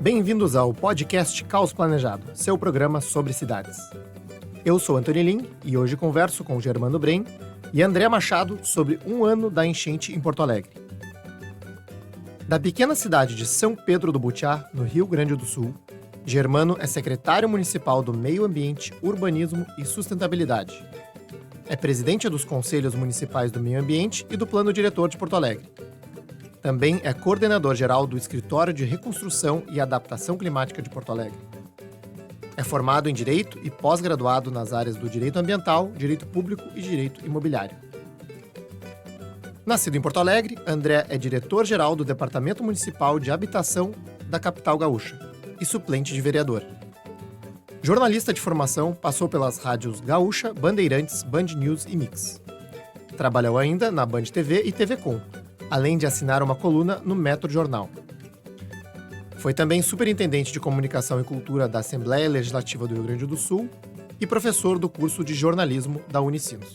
Bem-vindos ao podcast Caos Planejado, seu programa sobre cidades. Eu sou Antônio Lim e hoje converso com Germano Brem e André Machado sobre um ano da enchente em Porto Alegre. Da pequena cidade de São Pedro do Butiá, no Rio Grande do Sul, Germano é secretário municipal do Meio Ambiente, Urbanismo e Sustentabilidade. É presidente dos Conselhos Municipais do Meio Ambiente e do Plano Diretor de Porto Alegre. Também é coordenador-geral do Escritório de Reconstrução e Adaptação Climática de Porto Alegre. É formado em Direito e pós-graduado nas áreas do Direito Ambiental, Direito Público e Direito Imobiliário. Nascido em Porto Alegre, André é diretor-geral do Departamento Municipal de Habitação da capital gaúcha e suplente de vereador. Jornalista de formação, passou pelas rádios Gaúcha, Bandeirantes, Band News e Mix. Trabalhou ainda na Band TV e TV Com, além de assinar uma coluna no Metro Jornal. Foi também superintendente de Comunicação e Cultura da Assembleia Legislativa do Rio Grande do Sul e professor do curso de jornalismo da Unicinos.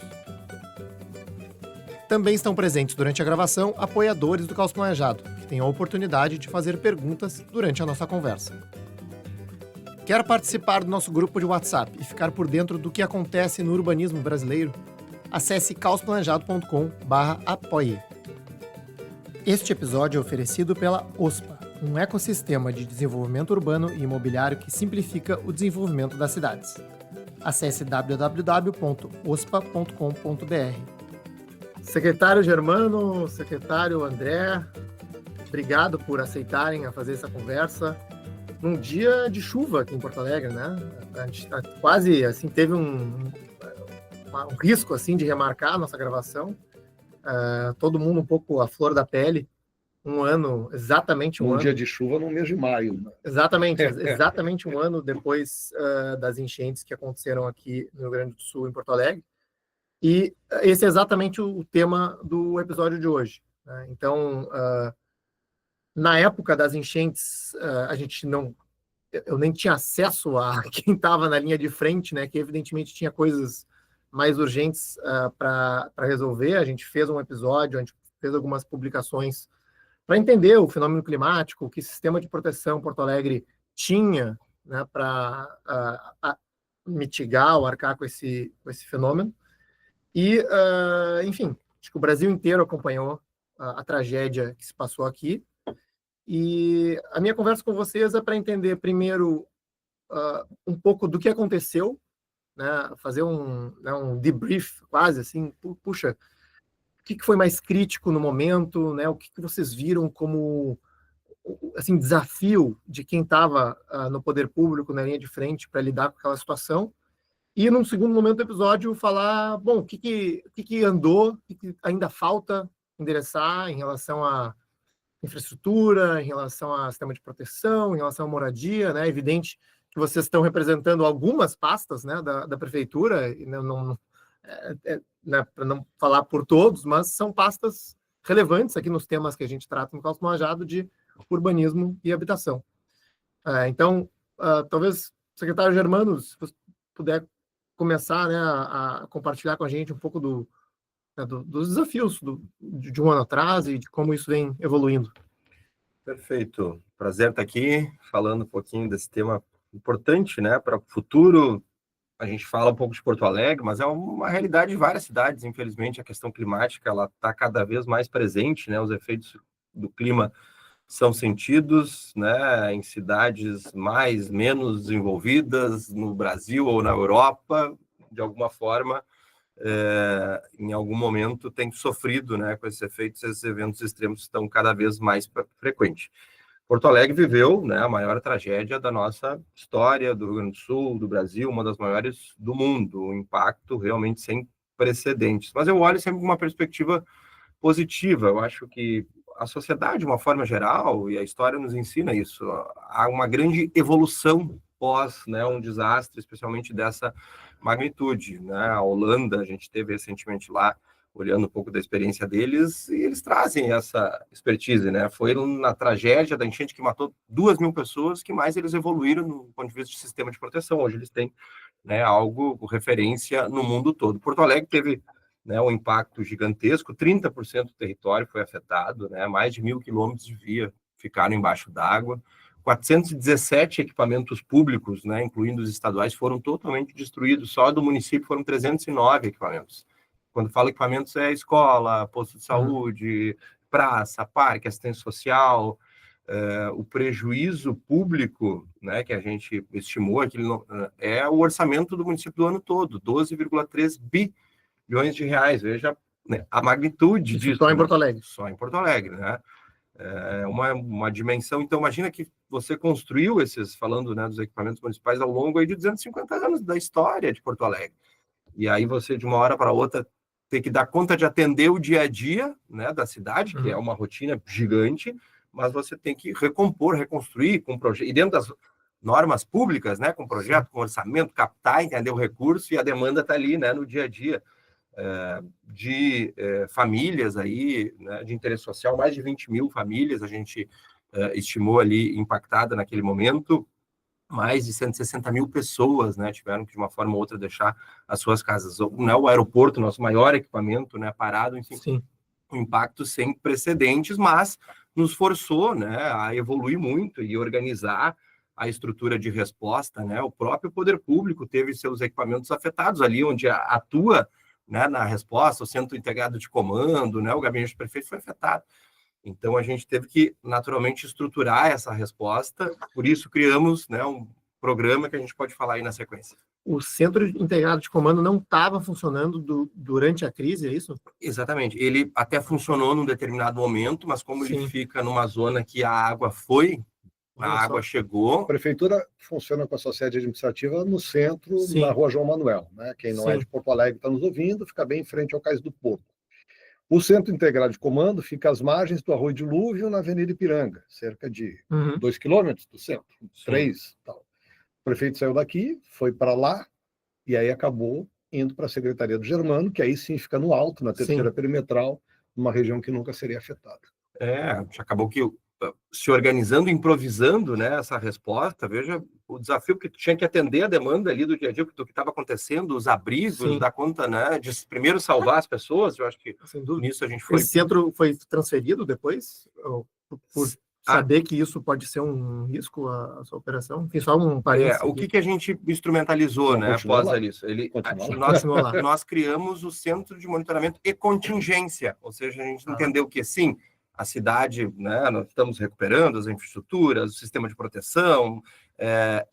Também estão presentes durante a gravação apoiadores do Caos Planejado, que têm a oportunidade de fazer perguntas durante a nossa conversa. Quer participar do nosso grupo de WhatsApp e ficar por dentro do que acontece no urbanismo brasileiro? Acesse caosplanejado.com/apoie. Este episódio é oferecido pela OSPA, um ecossistema de desenvolvimento urbano e imobiliário que simplifica o desenvolvimento das cidades. Acesse www.ospa.com.br. Secretário Germano, secretário André, obrigado por aceitarem a fazer essa conversa num dia de chuva aqui em Porto Alegre, né? A gente quase assim teve um risco assim de remarcar a nossa gravação. Todo mundo um pouco à flor da pele, exatamente um ano. Um dia de chuva no mês de maio. Né? Exatamente um ano depois das enchentes que aconteceram aqui no Rio Grande do Sul, em Porto Alegre. E esse é exatamente o tema do episódio de hoje. Né? Então, na época das enchentes, eu nem tinha acesso a quem estava na linha de frente, né? Que evidentemente tinha coisas mais urgentes para resolver. A gente fez um episódio, a gente fez algumas publicações para entender o fenômeno climático, que sistema de proteção Porto Alegre tinha, né, para mitigar ou arcar com esse fenômeno. E, enfim, acho que o Brasil inteiro acompanhou a tragédia que se passou aqui. E a minha conversa com vocês é para entender, primeiro, um pouco do que aconteceu, né, fazer um debrief quase assim, puxa, o que foi mais crítico no momento, né, o que vocês viram como assim, desafio de quem estava no poder público, na linha de frente, para lidar com aquela situação, e num segundo momento do episódio falar, bom, o que andou, o que ainda falta endereçar em relação à infraestrutura, em relação ao sistema de proteção, em relação à moradia, né, é evidente que vocês estão representando algumas pastas, né, da prefeitura, né, para não falar por todos, mas são pastas relevantes aqui nos temas que a gente trata no Caos Planejado de urbanismo e habitação. Então, talvez, secretário Germano, se você puder começar, né, a compartilhar com a gente um pouco dos desafios de um ano atrás e de como isso vem evoluindo. Perfeito. Prazer estar aqui falando um pouquinho desse tema importante, né, para o futuro. A gente fala um pouco de Porto Alegre, mas é uma realidade de várias cidades, infelizmente. A questão climática ela está cada vez mais presente, né? Os efeitos do clima são sentidos, né, em cidades menos desenvolvidas, no Brasil ou na Europa, de alguma forma, em algum momento tem sofrido, né, com esses efeitos. Esses eventos extremos estão cada vez mais frequentes. Porto Alegre viveu, né, a maior tragédia da nossa história, do Rio Grande do Sul, do Brasil, uma das maiores do mundo, um impacto realmente sem precedentes. Mas eu olho sempre com uma perspectiva positiva. Eu acho que a sociedade, de uma forma geral, e a história nos ensina isso, há uma grande evolução pós, né, um desastre, especialmente dessa magnitude. Né? A Holanda, a gente teve recentemente lá, olhando um pouco da experiência deles, e eles trazem essa expertise, né? Foi na tragédia da enchente que matou 2.000 pessoas que mais eles evoluíram no ponto de vista de sistema de proteção. Hoje eles têm, né, algo com referência no mundo todo. Porto Alegre teve, né, um impacto gigantesco, 30% do território foi afetado, né? Mais de 1.000 quilômetros de via ficaram embaixo d'água, 417 equipamentos públicos, né, incluindo os estaduais, foram totalmente destruídos. Só do município foram 309 equipamentos. Quando falo equipamentos, é escola, posto de saúde, praça, parque, assistência social. O prejuízo público, né, que a gente estimou aqui, é o orçamento do município do ano todo, 12,3 bilhões de reais. Veja, né, a magnitude disso. Só em Porto Alegre. Só em Porto Alegre, né? É uma dimensão. Então, imagina que você construiu falando, né, dos equipamentos municipais ao longo aí de 250 anos da história de Porto Alegre. E aí você, de uma hora para outra, tem que dar conta de atender o dia a dia, né, da cidade, que é uma rotina gigante, mas você tem que recompor, reconstruir com projeto, e dentro das normas públicas, né, com projeto, com orçamento, captar, entender o recurso, e a demanda está ali, né, no dia a dia. De famílias aí, né, de interesse social, mais de 20 mil famílias a gente estimou ali impactada naquele momento, mais de 160 mil pessoas, né, tiveram que de uma forma ou outra deixar as suas casas. O aeroporto, nosso maior equipamento, né, parado, enfim, Sim. Um impacto sem precedentes, mas nos forçou, né, a evoluir muito e organizar a estrutura de resposta, né. O próprio poder público teve seus equipamentos afetados ali, onde atua, né, na resposta, o Centro Integrado de Comando, né, o gabinete do prefeito foi afetado. Então, a gente teve que, naturalmente, estruturar essa resposta, por isso criamos, né, um programa que a gente pode falar aí na sequência. O Centro Integrado de Comando não estava funcionando durante a crise, é isso? Exatamente. Ele até funcionou num determinado momento, mas como ele fica numa zona que a água chegou. A prefeitura funciona com a sua sede administrativa no centro, na Rua João Manuel, né? Quem não é de Porto Alegre está nos ouvindo, fica bem em frente ao Cais do Porto. O Centro Integrado de Comando fica às margens do Arroio Dilúvio, na Avenida Ipiranga, cerca de 2 quilômetros do centro, 3. Tal. O prefeito saiu daqui, foi para lá, e aí acabou indo para a Secretaria do Germano, que aí sim fica no alto, na terceira perimetral, numa região que nunca seria afetada. Acabou que se organizando, improvisando, né, essa resposta. Veja o desafio, que tinha que atender a demanda ali do dia a dia, do que estava acontecendo, os abrigos, dar conta, né, de primeiro salvar as pessoas. Eu acho que nisso a gente foi... Esse centro foi transferido depois, por saber que isso pode ser um risco, a sua operação? Enfim, só um parênteses. O que a gente instrumentalizou, né, após isso? Nós criamos o Centro de Monitoramento e Contingência, ou seja, a gente entendeu que, sim, a cidade, né, nós estamos recuperando as infraestruturas, o sistema de proteção,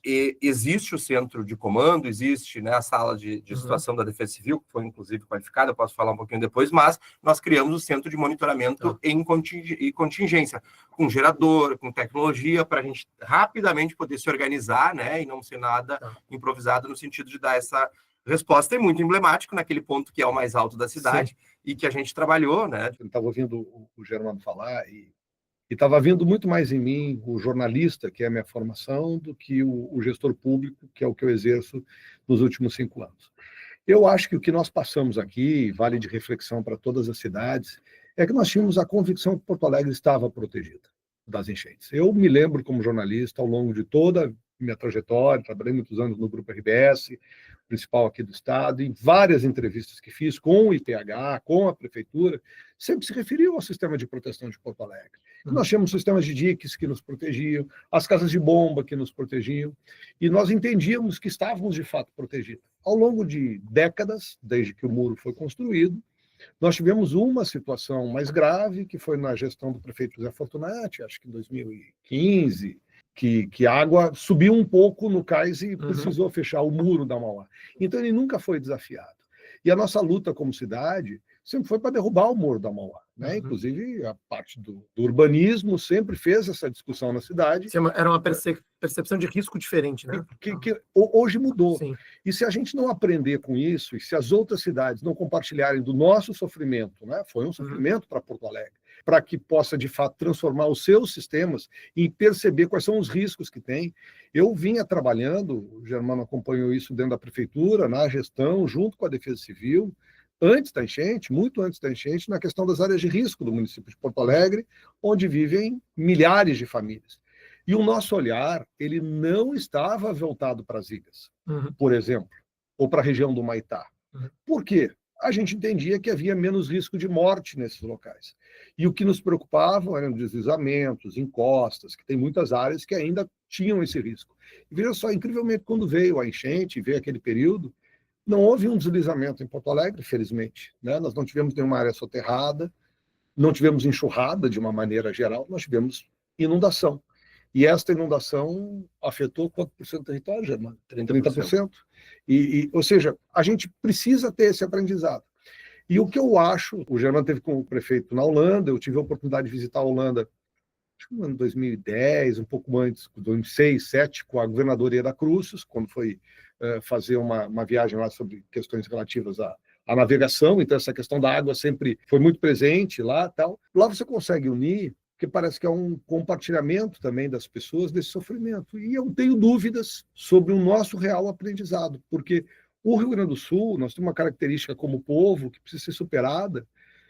e existe o centro de comando, existe, né, a sala de situação da Defesa Civil, que foi inclusive qualificada, eu posso falar um pouquinho depois, mas nós criamos o centro de monitoramento e contingência, com gerador, com tecnologia, para a gente rapidamente poder se organizar, né, e não ser nada improvisado, no sentido de dar essa resposta. É muito emblemático naquele ponto que é o mais alto da cidade, e que a gente trabalhou, né? Eu estava ouvindo o Germano falar e estava vindo muito mais em mim o jornalista, que é a minha formação, do que o gestor público, que é o que eu exerço nos últimos 5 anos. Eu acho que o que nós passamos aqui, vale de reflexão para todas as cidades, é que nós tínhamos a convicção que Porto Alegre estava protegida das enchentes. Eu me lembro, como jornalista, ao longo de toda a minha trajetória, trabalhei muitos anos no Grupo RBS, principal aqui do estado, em várias entrevistas que fiz com o IPH, com a prefeitura, sempre se referiu ao sistema de proteção de Porto Alegre. Nós tínhamos sistemas de diques que nos protegiam, as casas de bomba que nos protegiam, e nós entendíamos que estávamos de fato protegidos. Ao longo de décadas, desde que o muro foi construído, nós tivemos uma situação mais grave, que foi na gestão do prefeito José Fortunati, acho que em 2015, que a água subiu um pouco no cais e precisou fechar o muro da Mauá. Então, ele nunca foi desafiado. E a nossa luta como cidade sempre foi para derrubar o muro da Mauá, né? Inclusive, a parte do urbanismo sempre fez essa discussão na cidade. Era uma percepção de risco diferente, né? Que hoje mudou. Sim. E se a gente não aprender com isso, e se as outras cidades não compartilharem do nosso sofrimento, né? Foi um sofrimento para Porto Alegre, para que possa, de fato, transformar os seus sistemas e perceber quais são os riscos que tem. Eu vinha trabalhando, o Germano acompanhou isso dentro da prefeitura, na gestão, junto com a Defesa Civil, antes da enchente, muito antes da enchente, na questão das áreas de risco do município de Porto Alegre, onde vivem milhares de famílias. E o nosso olhar, ele não estava voltado para as ilhas, por exemplo, ou para a região do Maitá. Por quê? a gente entendia que havia menos risco de morte nesses locais. E o que nos preocupava eram deslizamentos, encostas, que tem muitas áreas que ainda tinham esse risco. E veja só, incrivelmente, quando veio a enchente, veio aquele período, não houve um deslizamento em Porto Alegre, felizmente, né? Nós não tivemos nenhuma área soterrada, não tivemos enxurrada de uma maneira geral, nós tivemos inundação. E esta inundação afetou quanto por cento do território, Germano? 30%. Ou seja, a gente precisa ter esse aprendizado. E o que eu acho, o Germano teve com o prefeito na Holanda, eu tive a oportunidade de visitar a Holanda, acho que no ano 2010, um pouco antes, 2006, 2007, com a governadora Ieda Cruzes, quando foi fazer uma viagem lá sobre questões relativas à navegação, então essa questão da água sempre foi muito presente lá, tal. Lá você consegue unir, porque parece que é um compartilhamento também das pessoas desse sofrimento. E eu tenho dúvidas sobre o nosso real aprendizado, porque o Rio Grande do Sul, nós temos uma característica como povo que precisa ser superada,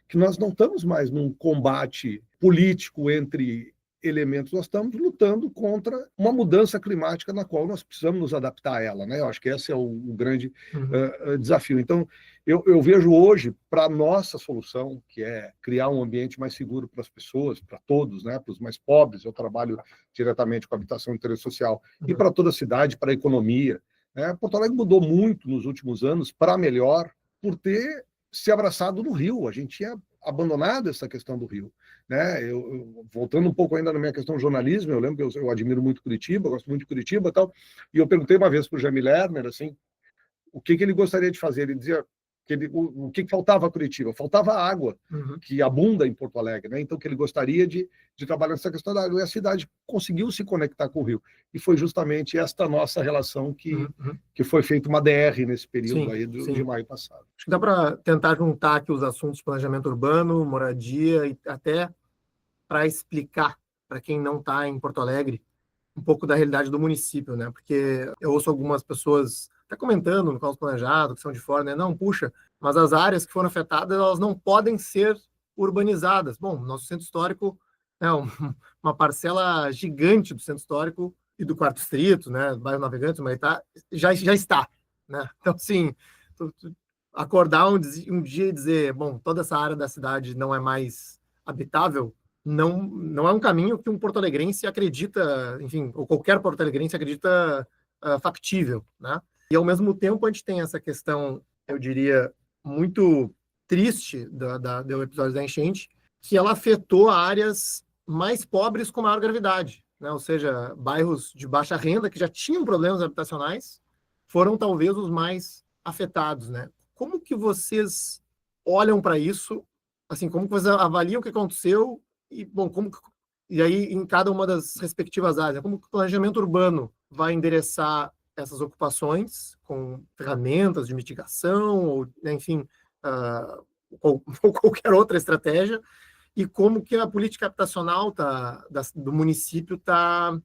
que nós não estamos mais num combate político entre elementos, nós estamos lutando contra uma mudança climática na qual nós precisamos nos adaptar a ela, né? Eu acho que esse é o grande desafio. Então, eu vejo hoje, para a nossa solução, que é criar um ambiente mais seguro para as pessoas, para todos, né? Para os mais pobres, eu trabalho diretamente com habitação e interesse social, e para toda a cidade, para a economia. Porto Alegre mudou muito nos últimos anos para melhor, por ter se abraçado no Rio. A gente tinha abandonado essa questão do Rio, né? Voltando um pouco ainda na minha questão de jornalismo, eu lembro que eu admiro muito Curitiba, gosto muito de Curitiba e tal, e eu perguntei uma vez para o Jaime Lerner, assim, o que ele gostaria de fazer. Ele dizia que o que faltava a Curitiba? Faltava água, que abunda em Porto Alegre, né? Então, que ele gostaria de trabalhar nessa questão da água. E a cidade conseguiu se conectar com o Rio. E foi justamente esta nossa relação que foi feita uma DR nesse período aí de maio passado. Acho que dá para tentar juntar aqui os assuntos de planejamento urbano, moradia, e até para explicar para quem não está em Porto Alegre um pouco da realidade do município, né? Porque eu ouço algumas pessoas até comentando no caos planejado, que são de fora, né? Não, puxa, mas as áreas que foram afetadas, elas não podem ser urbanizadas. Bom, nosso centro histórico é uma parcela gigante do centro histórico e do Quarto Distrito, né? Do bairro Navegantes, Humaitá, já está, né? Então, assim, acordar um dia e dizer, bom, toda essa área da cidade não é mais habitável, não é um caminho que um porto-alegrense acredita, enfim, ou qualquer porto-alegrense acredita factível, né? E, ao mesmo tempo, a gente tem essa questão, eu diria, muito triste do episódio da enchente, que ela afetou áreas mais pobres com maior gravidade, né? Ou seja, bairros de baixa renda que já tinham problemas habitacionais foram talvez os mais afetados, né? Como que vocês olham para isso? Assim, como que vocês avaliam o que aconteceu? E, bom, e aí, em cada uma das respectivas áreas, como que o planejamento urbano vai endereçar essas ocupações com ferramentas de mitigação, ou, enfim, ou qualquer outra estratégia, e como que a política habitacional do município está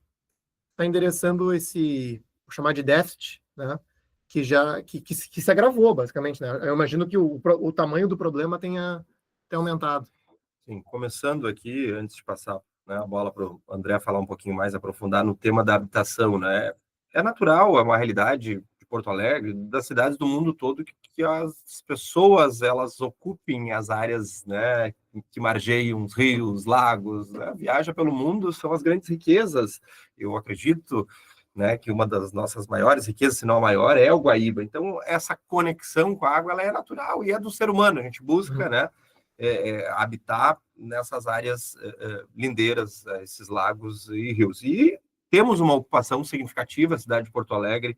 endereçando esse, vou chamar de déficit, né? Que se agravou, basicamente, né? Eu imagino que o tamanho do problema tenha aumentado. Sim, começando aqui, antes de passar, né, a bola para o André falar um pouquinho mais, aprofundar no tema da habitação, né? É natural, é uma realidade de Porto Alegre, das cidades do mundo todo, que as pessoas elas ocupem as áreas, né, que margeiam os rios, lagos, né? Viaja pelo mundo, são as grandes riquezas. Eu acredito, né, que uma das nossas maiores riquezas, se não a maior, é o Guaíba. Então, essa conexão com a água ela é natural e é do ser humano. A gente busca, né, habitar nessas áreas lindeiras, esses lagos e rios. E temos uma ocupação significativa, a cidade de Porto Alegre,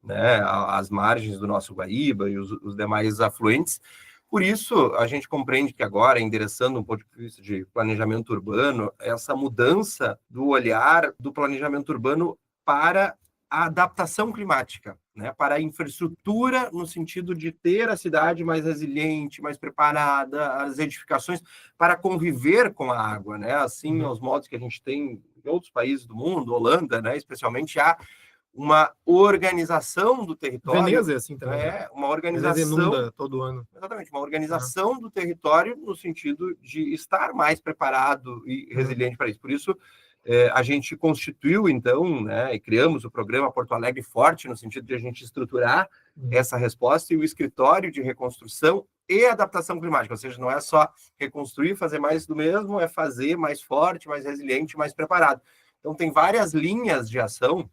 né, às margens do nosso Guaíba e os demais afluentes. Por isso, a gente compreende que agora, endereçando um ponto de vista de planejamento urbano, essa mudança do olhar do planejamento urbano para a adaptação climática, né, para a infraestrutura no sentido de ter a cidade mais resiliente, mais preparada, as edificações para conviver com a água, né, assim, aos modos que a gente tem em outros países do mundo, Holanda, né, especialmente, há uma organização do território. Veneza é assim também. Uma organização. Veneza inunda todo ano. Exatamente, uma organização do território no sentido de estar mais preparado e resiliente para isso. Por isso, A gente constituiu, então, né, e criamos o programa Porto Alegre Forte, no sentido de a gente estruturar essa resposta, e o escritório de reconstrução e adaptação climática, ou seja, não é só reconstruir, fazer mais do mesmo, é fazer mais forte, mais resiliente, mais preparado. Então, tem várias linhas de ação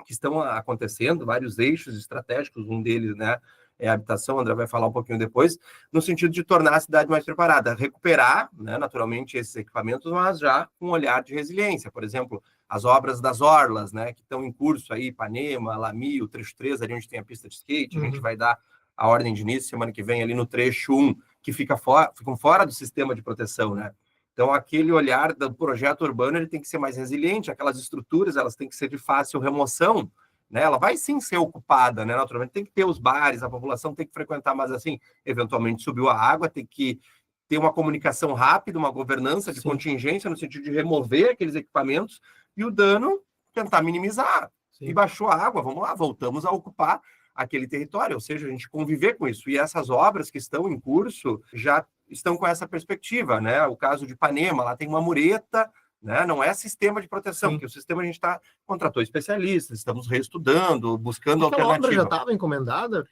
que estão acontecendo, vários eixos estratégicos, um deles, né, é a habitação, o André vai falar um pouquinho depois, no sentido de tornar a cidade mais preparada, recuperar, né, naturalmente, esses equipamentos, mas já com um olhar de resiliência. Por exemplo, as obras das orlas, né, que estão em curso aí, Ipanema, Lami, o trecho 3, ali onde tem a pista de skate, a gente vai dar a ordem de início semana que vem ali no trecho 1, que ficam fora do sistema de proteção, né? Então, aquele olhar do projeto urbano, ele tem que ser mais resiliente, aquelas estruturas, elas têm que ser de fácil remoção, né? Ela vai sim ser ocupada, né? Naturalmente tem que ter os bares, a população tem que frequentar, mas assim, eventualmente subiu a água, tem que ter uma comunicação rápida, uma governança de contingência no sentido de remover aqueles equipamentos e o dano tentar minimizar. E baixou a água, vamos lá, voltamos a ocupar aquele território, ou seja, a gente conviver com isso. E essas obras que estão em curso já estão com essa perspectiva, né? O caso de Ipanema, lá tem uma mureta, né? Não é sistema de proteção, porque o sistema a gente contratou especialistas, estamos reestudando, buscando alternativa. A obra já estava encomendada?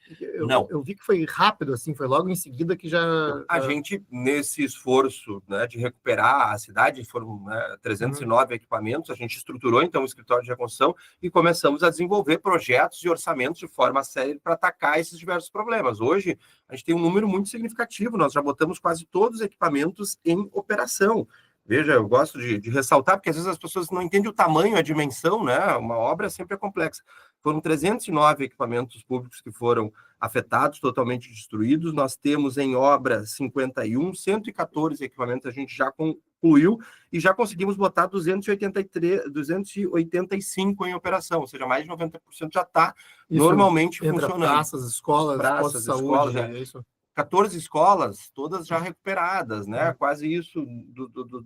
Não. Eu vi que foi rápido, assim, foi logo em seguida que já... A gente, nesse esforço, né, de recuperar a cidade, foram, né, 309 equipamentos, a gente estruturou, então, o escritório de reconstrução e começamos a desenvolver projetos e orçamentos de forma séria para atacar esses diversos problemas. Hoje, a gente tem um número muito significativo, nós já botamos quase todos os equipamentos em operação. Veja, eu gosto de ressaltar, porque às vezes as pessoas não entendem o tamanho, a dimensão, né? Uma obra sempre é complexa. Foram 309 equipamentos públicos que foram afetados, totalmente destruídos. Nós temos em obra 51, 114 equipamentos a gente já concluiu e já conseguimos botar 285 em operação, ou seja, mais de 90% já está normalmente funcionando. Praças, escolas, praças, escolas, é isso. 14 escolas, todas já recuperadas, né? Quase isso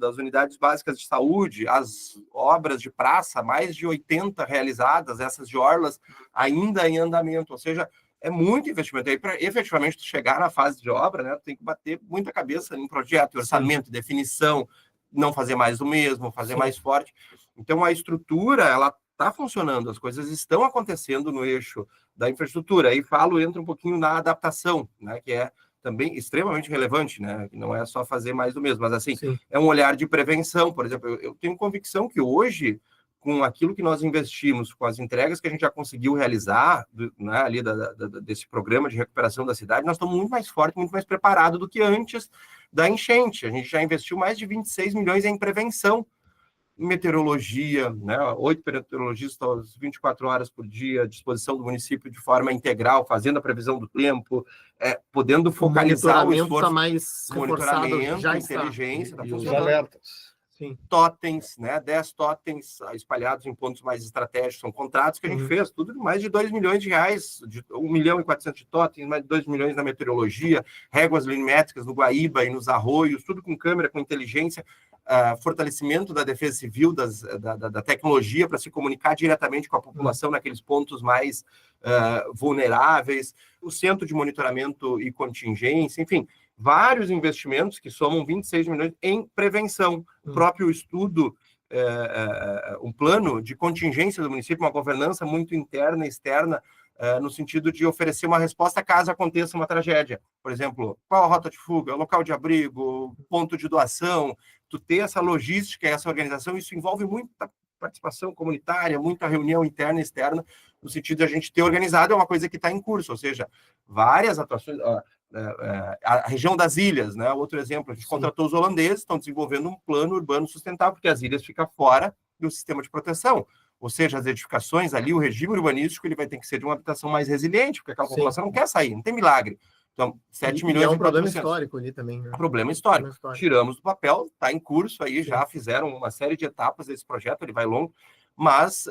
das unidades básicas de saúde, as obras de praça, mais de 80 realizadas, essas de orlas ainda em andamento, ou seja, é muito investimento. Aí, para efetivamente chegar na fase de obra, né, tem que bater muita cabeça em projeto, orçamento, definição, não fazer mais do mesmo, fazer mais forte. Então, a estrutura, ela está funcionando, as coisas estão acontecendo no eixo da infraestrutura. Aí entra um pouquinho na adaptação, né, que é também extremamente relevante, né, que não é só fazer mais do mesmo, mas assim, é um olhar de prevenção. Por exemplo, eu tenho convicção que hoje, com aquilo que nós investimos, com as entregas que a gente já conseguiu realizar, né, ali desse programa de recuperação da cidade, nós estamos muito mais fortes, muito mais preparados do que antes da enchente. A gente já investiu mais de 26 milhões em prevenção, meteorologia, né? 8 meteorologistas 24 horas por dia à disposição do município de forma integral, fazendo a previsão do tempo, podendo focalizar o esforço. Tá mais monitoramento, já inteligência, e os alertas. Sim. Totens, né? 10 totens espalhados em pontos mais estratégicos, são contratos que a gente fez, tudo de mais de 2 milhões de reais, de 1 milhão e 400 de totens, mais de 2 milhões na meteorologia, réguas limétricas no Guaíba e nos arroios, tudo com câmera, com inteligência, fortalecimento da defesa civil, da tecnologia para se comunicar diretamente com a população naqueles pontos mais vulneráveis, o centro de monitoramento e contingência, enfim, vários investimentos que somam 26 milhões em prevenção. O próprio estudo, um plano de contingência do município, uma governança muito interna e externa, no sentido de oferecer uma resposta caso aconteça uma tragédia. Por exemplo, qual a rota de fuga, local de abrigo, ponto de doação, tu ter essa logística, essa organização, isso envolve muita participação comunitária, muita reunião interna e externa, no sentido de a gente ter organizado, é uma coisa que está em curso, ou seja, várias atuações, a região das ilhas, né? Outro exemplo, a gente contratou os holandeses, estão desenvolvendo um plano urbano sustentável, porque as ilhas ficam fora do sistema de proteção, ou seja, as edificações ali, o regime urbanístico, ele vai ter que ser de uma habitação mais resiliente, porque aquela população não quer sair, não tem milagre. Então, 7 milhões... é um problema histórico ali também. Né? Problema histórico. Tiramos do papel, está em curso aí, já fizeram uma série de etapas desse projeto, ele vai longo, mas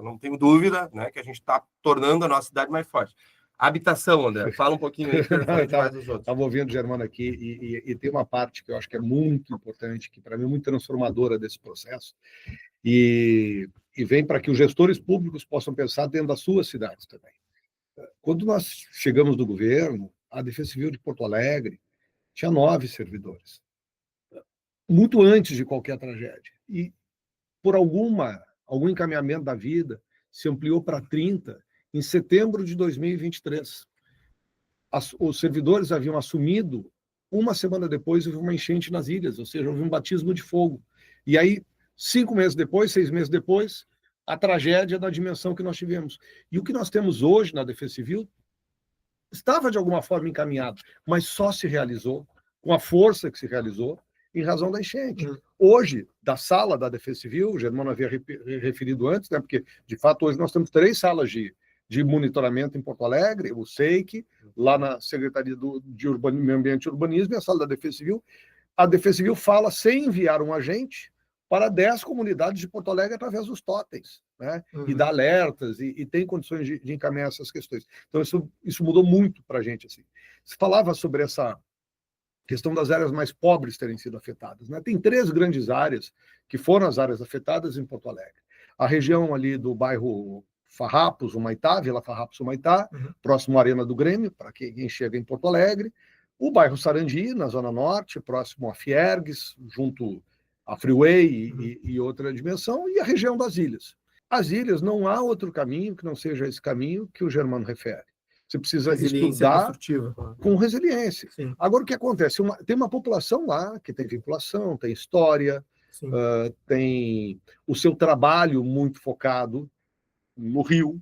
não tenho dúvida, né, que a gente está tornando a nossa cidade mais forte. Habitação, André, fala um pouquinho aí. Estava ouvindo o Germano aqui e tem uma parte que eu acho que é muito importante, que para mim é muito transformadora desse processo, e vem para que os gestores públicos possam pensar dentro das suas cidades também. Quando nós chegamos no governo, a Defesa Civil de Porto Alegre tinha 9 servidores, muito antes de qualquer tragédia. E por algum encaminhamento da vida, se ampliou para 30 em setembro de 2023. Os servidores haviam assumido, uma semana depois houve uma enchente nas ilhas, ou seja, houve um batismo de fogo. E aí, 5 meses depois, 6 meses depois, a tragédia da dimensão que nós tivemos. E o que nós temos hoje na Defesa Civil estava de alguma forma encaminhado, mas só se realizou com a força que se realizou em razão da enchente. Hoje, da sala da Defesa Civil, o Germano havia referido antes, né, porque, de fato, hoje nós temos 3 salas de monitoramento em Porto Alegre, o SEIC, lá na Secretaria de Meio Ambiente e Urbanismo, e a sala da Defesa Civil. A Defesa Civil fala sem enviar um agente para 10 comunidades de Porto Alegre através dos totens, né? E dá alertas, e tem condições de encaminhar essas questões. Então, isso mudou muito para a gente. Assim. Se falava sobre essa questão das áreas mais pobres terem sido afetadas, né? Tem 3 grandes áreas que foram as áreas afetadas em Porto Alegre. A região ali do bairro Farrapos, Humaitá, Vila Farrapos, Humaitá, próximo à Arena do Grêmio, para quem chega em Porto Alegre. O bairro Sarandi, na Zona Norte, próximo a Fiergues, junto a Freeway e outra dimensão, e a região das ilhas. As ilhas, não há outro caminho que não seja esse caminho que o Germano refere. Você precisa estudar com resiliência. Sim. Agora, o que acontece? Tem uma população lá que tem vinculação, tem história, tem o seu trabalho muito focado no rio.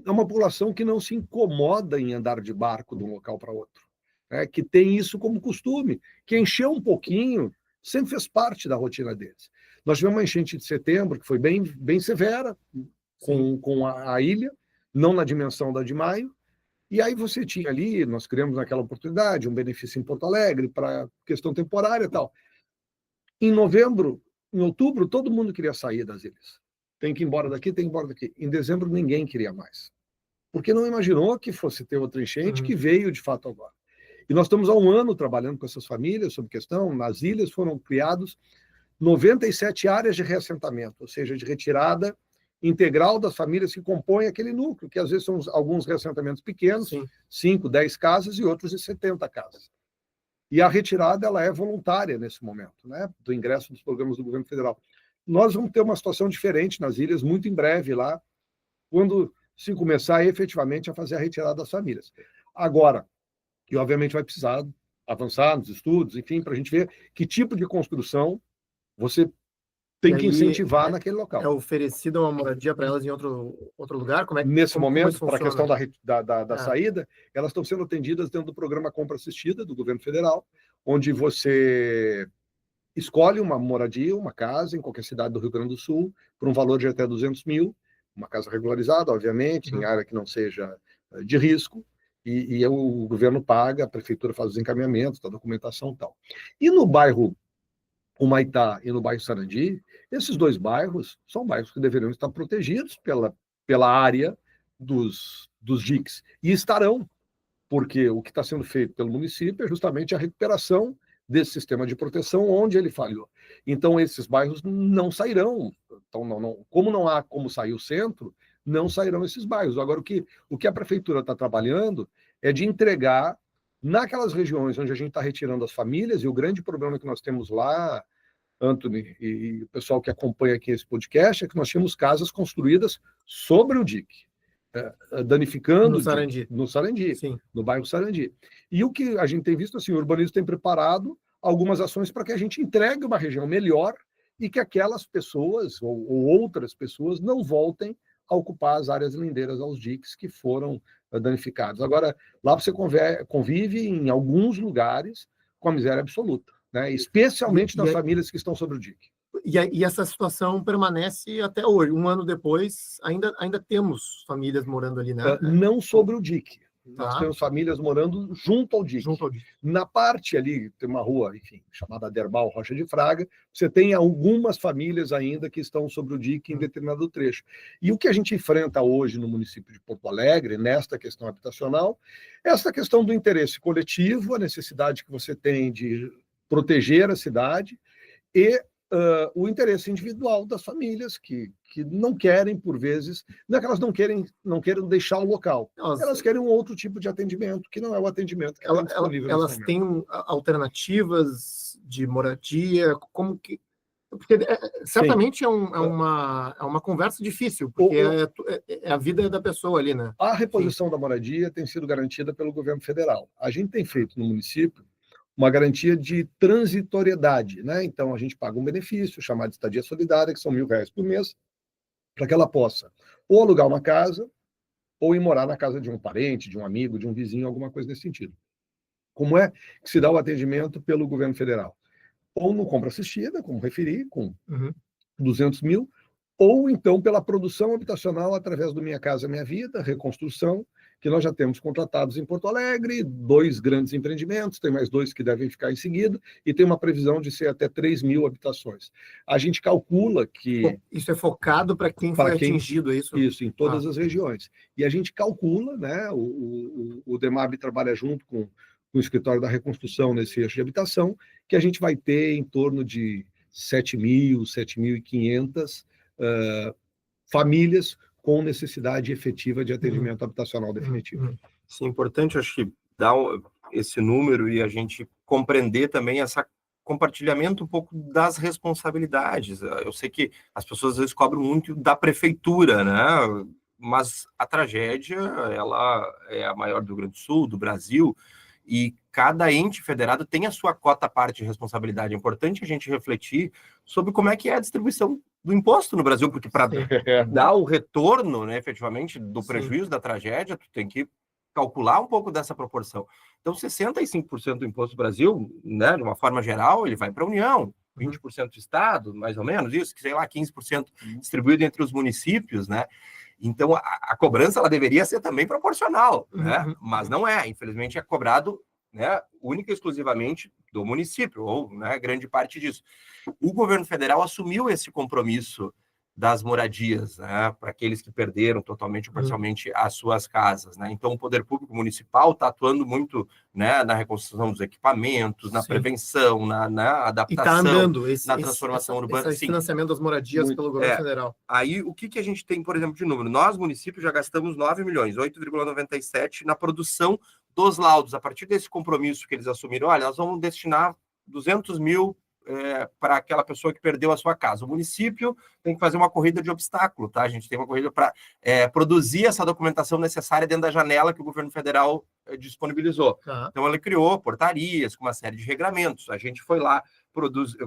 É uma população que não se incomoda em andar de barco de um local para outro, né? Que tem isso como costume, que encheu um pouquinho, sempre fez parte da rotina deles. Nós tivemos uma enchente de setembro que foi bem, bem severa com a ilha, não na dimensão da de maio, e aí você tinha ali, nós criamos naquela oportunidade um benefício em Porto Alegre para questão temporária e tal. Em outubro, todo mundo queria sair das ilhas. Tem que ir embora daqui, tem que ir embora daqui. Em dezembro, ninguém queria mais. Porque não imaginou que fosse ter outra enchente que veio de fato agora. E nós estamos há 1 ano trabalhando com essas famílias sobre questão. Nas ilhas foram criados 97 áreas de reassentamento, ou seja, de retirada integral das famílias que compõem aquele núcleo, que às vezes são alguns reassentamentos pequenos, 5, 10 casas e outros de 70 casas. E a retirada ela é voluntária nesse momento, né, do ingresso dos programas do governo federal. Nós vamos ter uma situação diferente nas ilhas muito em breve lá, quando se começar efetivamente a fazer a retirada das famílias. Agora, e obviamente vai precisar avançar nos estudos, enfim, para a gente ver que tipo de construção você tem que incentivar naquele local. É oferecida uma moradia para elas em outro lugar? Nesse momento, para a questão da saída, elas estão sendo atendidas dentro do programa Compra Assistida do governo federal, onde você escolhe uma moradia, uma casa em qualquer cidade do Rio Grande do Sul, por um valor de até 200 mil, uma casa regularizada, obviamente, em área que não seja de risco, e o governo paga, a prefeitura faz os encaminhamentos, a documentação e tal. E no bairro Humaitá e no bairro Sarandi, esses 2 bairros são bairros que deveriam estar protegidos pela área dos diques, e estarão, porque o que está sendo feito pelo município é justamente a recuperação desse sistema de proteção onde ele falhou. Então, esses bairros não sairão. Então, como não há como sair o centro, não sairão esses bairros. Agora, o que a prefeitura está trabalhando é de entregar naquelas regiões onde a gente está retirando as famílias, e o grande problema que nós temos lá, Anthony e o pessoal que acompanha aqui esse podcast, é que nós tínhamos casas construídas sobre o dique, danificando no Sarandi, no bairro Sarandi. E o que a gente tem visto, assim, o urbanismo tem preparado algumas ações para que a gente entregue uma região melhor e que aquelas pessoas ou outras pessoas não voltem a ocupar as áreas lindeiras aos diques que foram danificados. Agora, lá você convive em alguns lugares com a miséria absoluta, né? Especialmente nas famílias que estão sobre o dique. E essa situação permanece até hoje. 1 ano depois, ainda temos famílias morando ali, né? Não sobre o dique. Nós temos famílias morando junto ao dique. Na parte ali, tem uma rua, enfim, chamada Derbal Rocha de Fraga, você tem algumas famílias ainda que estão sobre o dique em determinado trecho. E o que a gente enfrenta hoje no município de Porto Alegre, nesta questão habitacional, é essa questão do interesse coletivo, a necessidade que você tem de proteger a cidade e o interesse individual das famílias que não querem, por vezes, não é que elas não queiram deixar o local, elas querem um outro tipo de atendimento, que não é o atendimento que está disponível. Elas têm alternativas de moradia? Como que Porque certamente é uma conversa difícil, porque é a vida da pessoa ali, né? A reposição da moradia tem sido garantida pelo governo federal. A gente tem feito no município uma garantia de transitoriedade, né? Então, a gente paga um benefício chamado de estadia solidária, que são R$1.000 por mês, para que ela possa ou alugar uma casa, ou ir morar na casa de um parente, de um amigo, de um vizinho, alguma coisa nesse sentido. Como é que se dá o atendimento pelo governo federal? Ou no compra assistida, como referi, com 200 mil, ou então pela produção habitacional através do Minha Casa Minha Vida, reconstrução, que nós já temos contratados em Porto Alegre, 2 grandes empreendimentos, tem mais 2 que devem ficar em seguida, e tem uma previsão de ser até 3 mil habitações. A gente calcula que... Isso é focado para quem foi atingido, é isso? Isso, em todas as regiões. E a gente calcula, né, o DEMAB trabalha junto com o escritório da reconstrução nesse eixo de habitação, que a gente vai ter em torno de 7.000, 7.500 famílias com necessidade efetiva de atendimento habitacional definitivo. Sim, importante, acho que dar esse número e a gente compreender também essa compartilhamento um pouco das responsabilidades. Eu sei que as pessoas às vezes cobram muito da prefeitura, né? Mas a tragédia, ela é a maior do Rio Grande do Sul, do Brasil, e cada ente federado tem a sua cota parte de responsabilidade. É importante a gente refletir sobre como é que é a distribuição do imposto no Brasil, porque para dar o retorno, né, efetivamente, do prejuízo da tragédia, tu tem que calcular um pouco dessa proporção. Então, 65% do imposto do Brasil, né, de uma forma geral, ele vai para a União, 20% do Estado, mais ou menos, isso, que sei lá, 15% distribuído entre os municípios, né? Então, a cobrança ela deveria ser também proporcional, né? Mas não é. Infelizmente, é cobrado, né, única e exclusivamente do município, ou, né, grande parte disso. O governo federal assumiu esse compromisso das moradias, né, para aqueles que perderam totalmente ou parcialmente as suas casas, né? Então, o poder público municipal está atuando muito, né, na reconstrução dos equipamentos, na prevenção, na adaptação, andando na transformação urbana. Esse financiamento das moradias pelo governo federal. Aí, o que a gente tem, por exemplo, de número? Nós, municípios, já gastamos 9 milhões, 8,97 na produção dos laudos. A partir desse compromisso que eles assumiram, olha, nós vamos destinar 200 mil para aquela pessoa que perdeu a sua casa. O município tem que fazer uma corrida de obstáculo, tá? A gente tem uma corrida para produzir essa documentação necessária dentro da janela que o governo federal disponibilizou. Então, ele criou portarias com uma série de regramentos. A gente foi lá,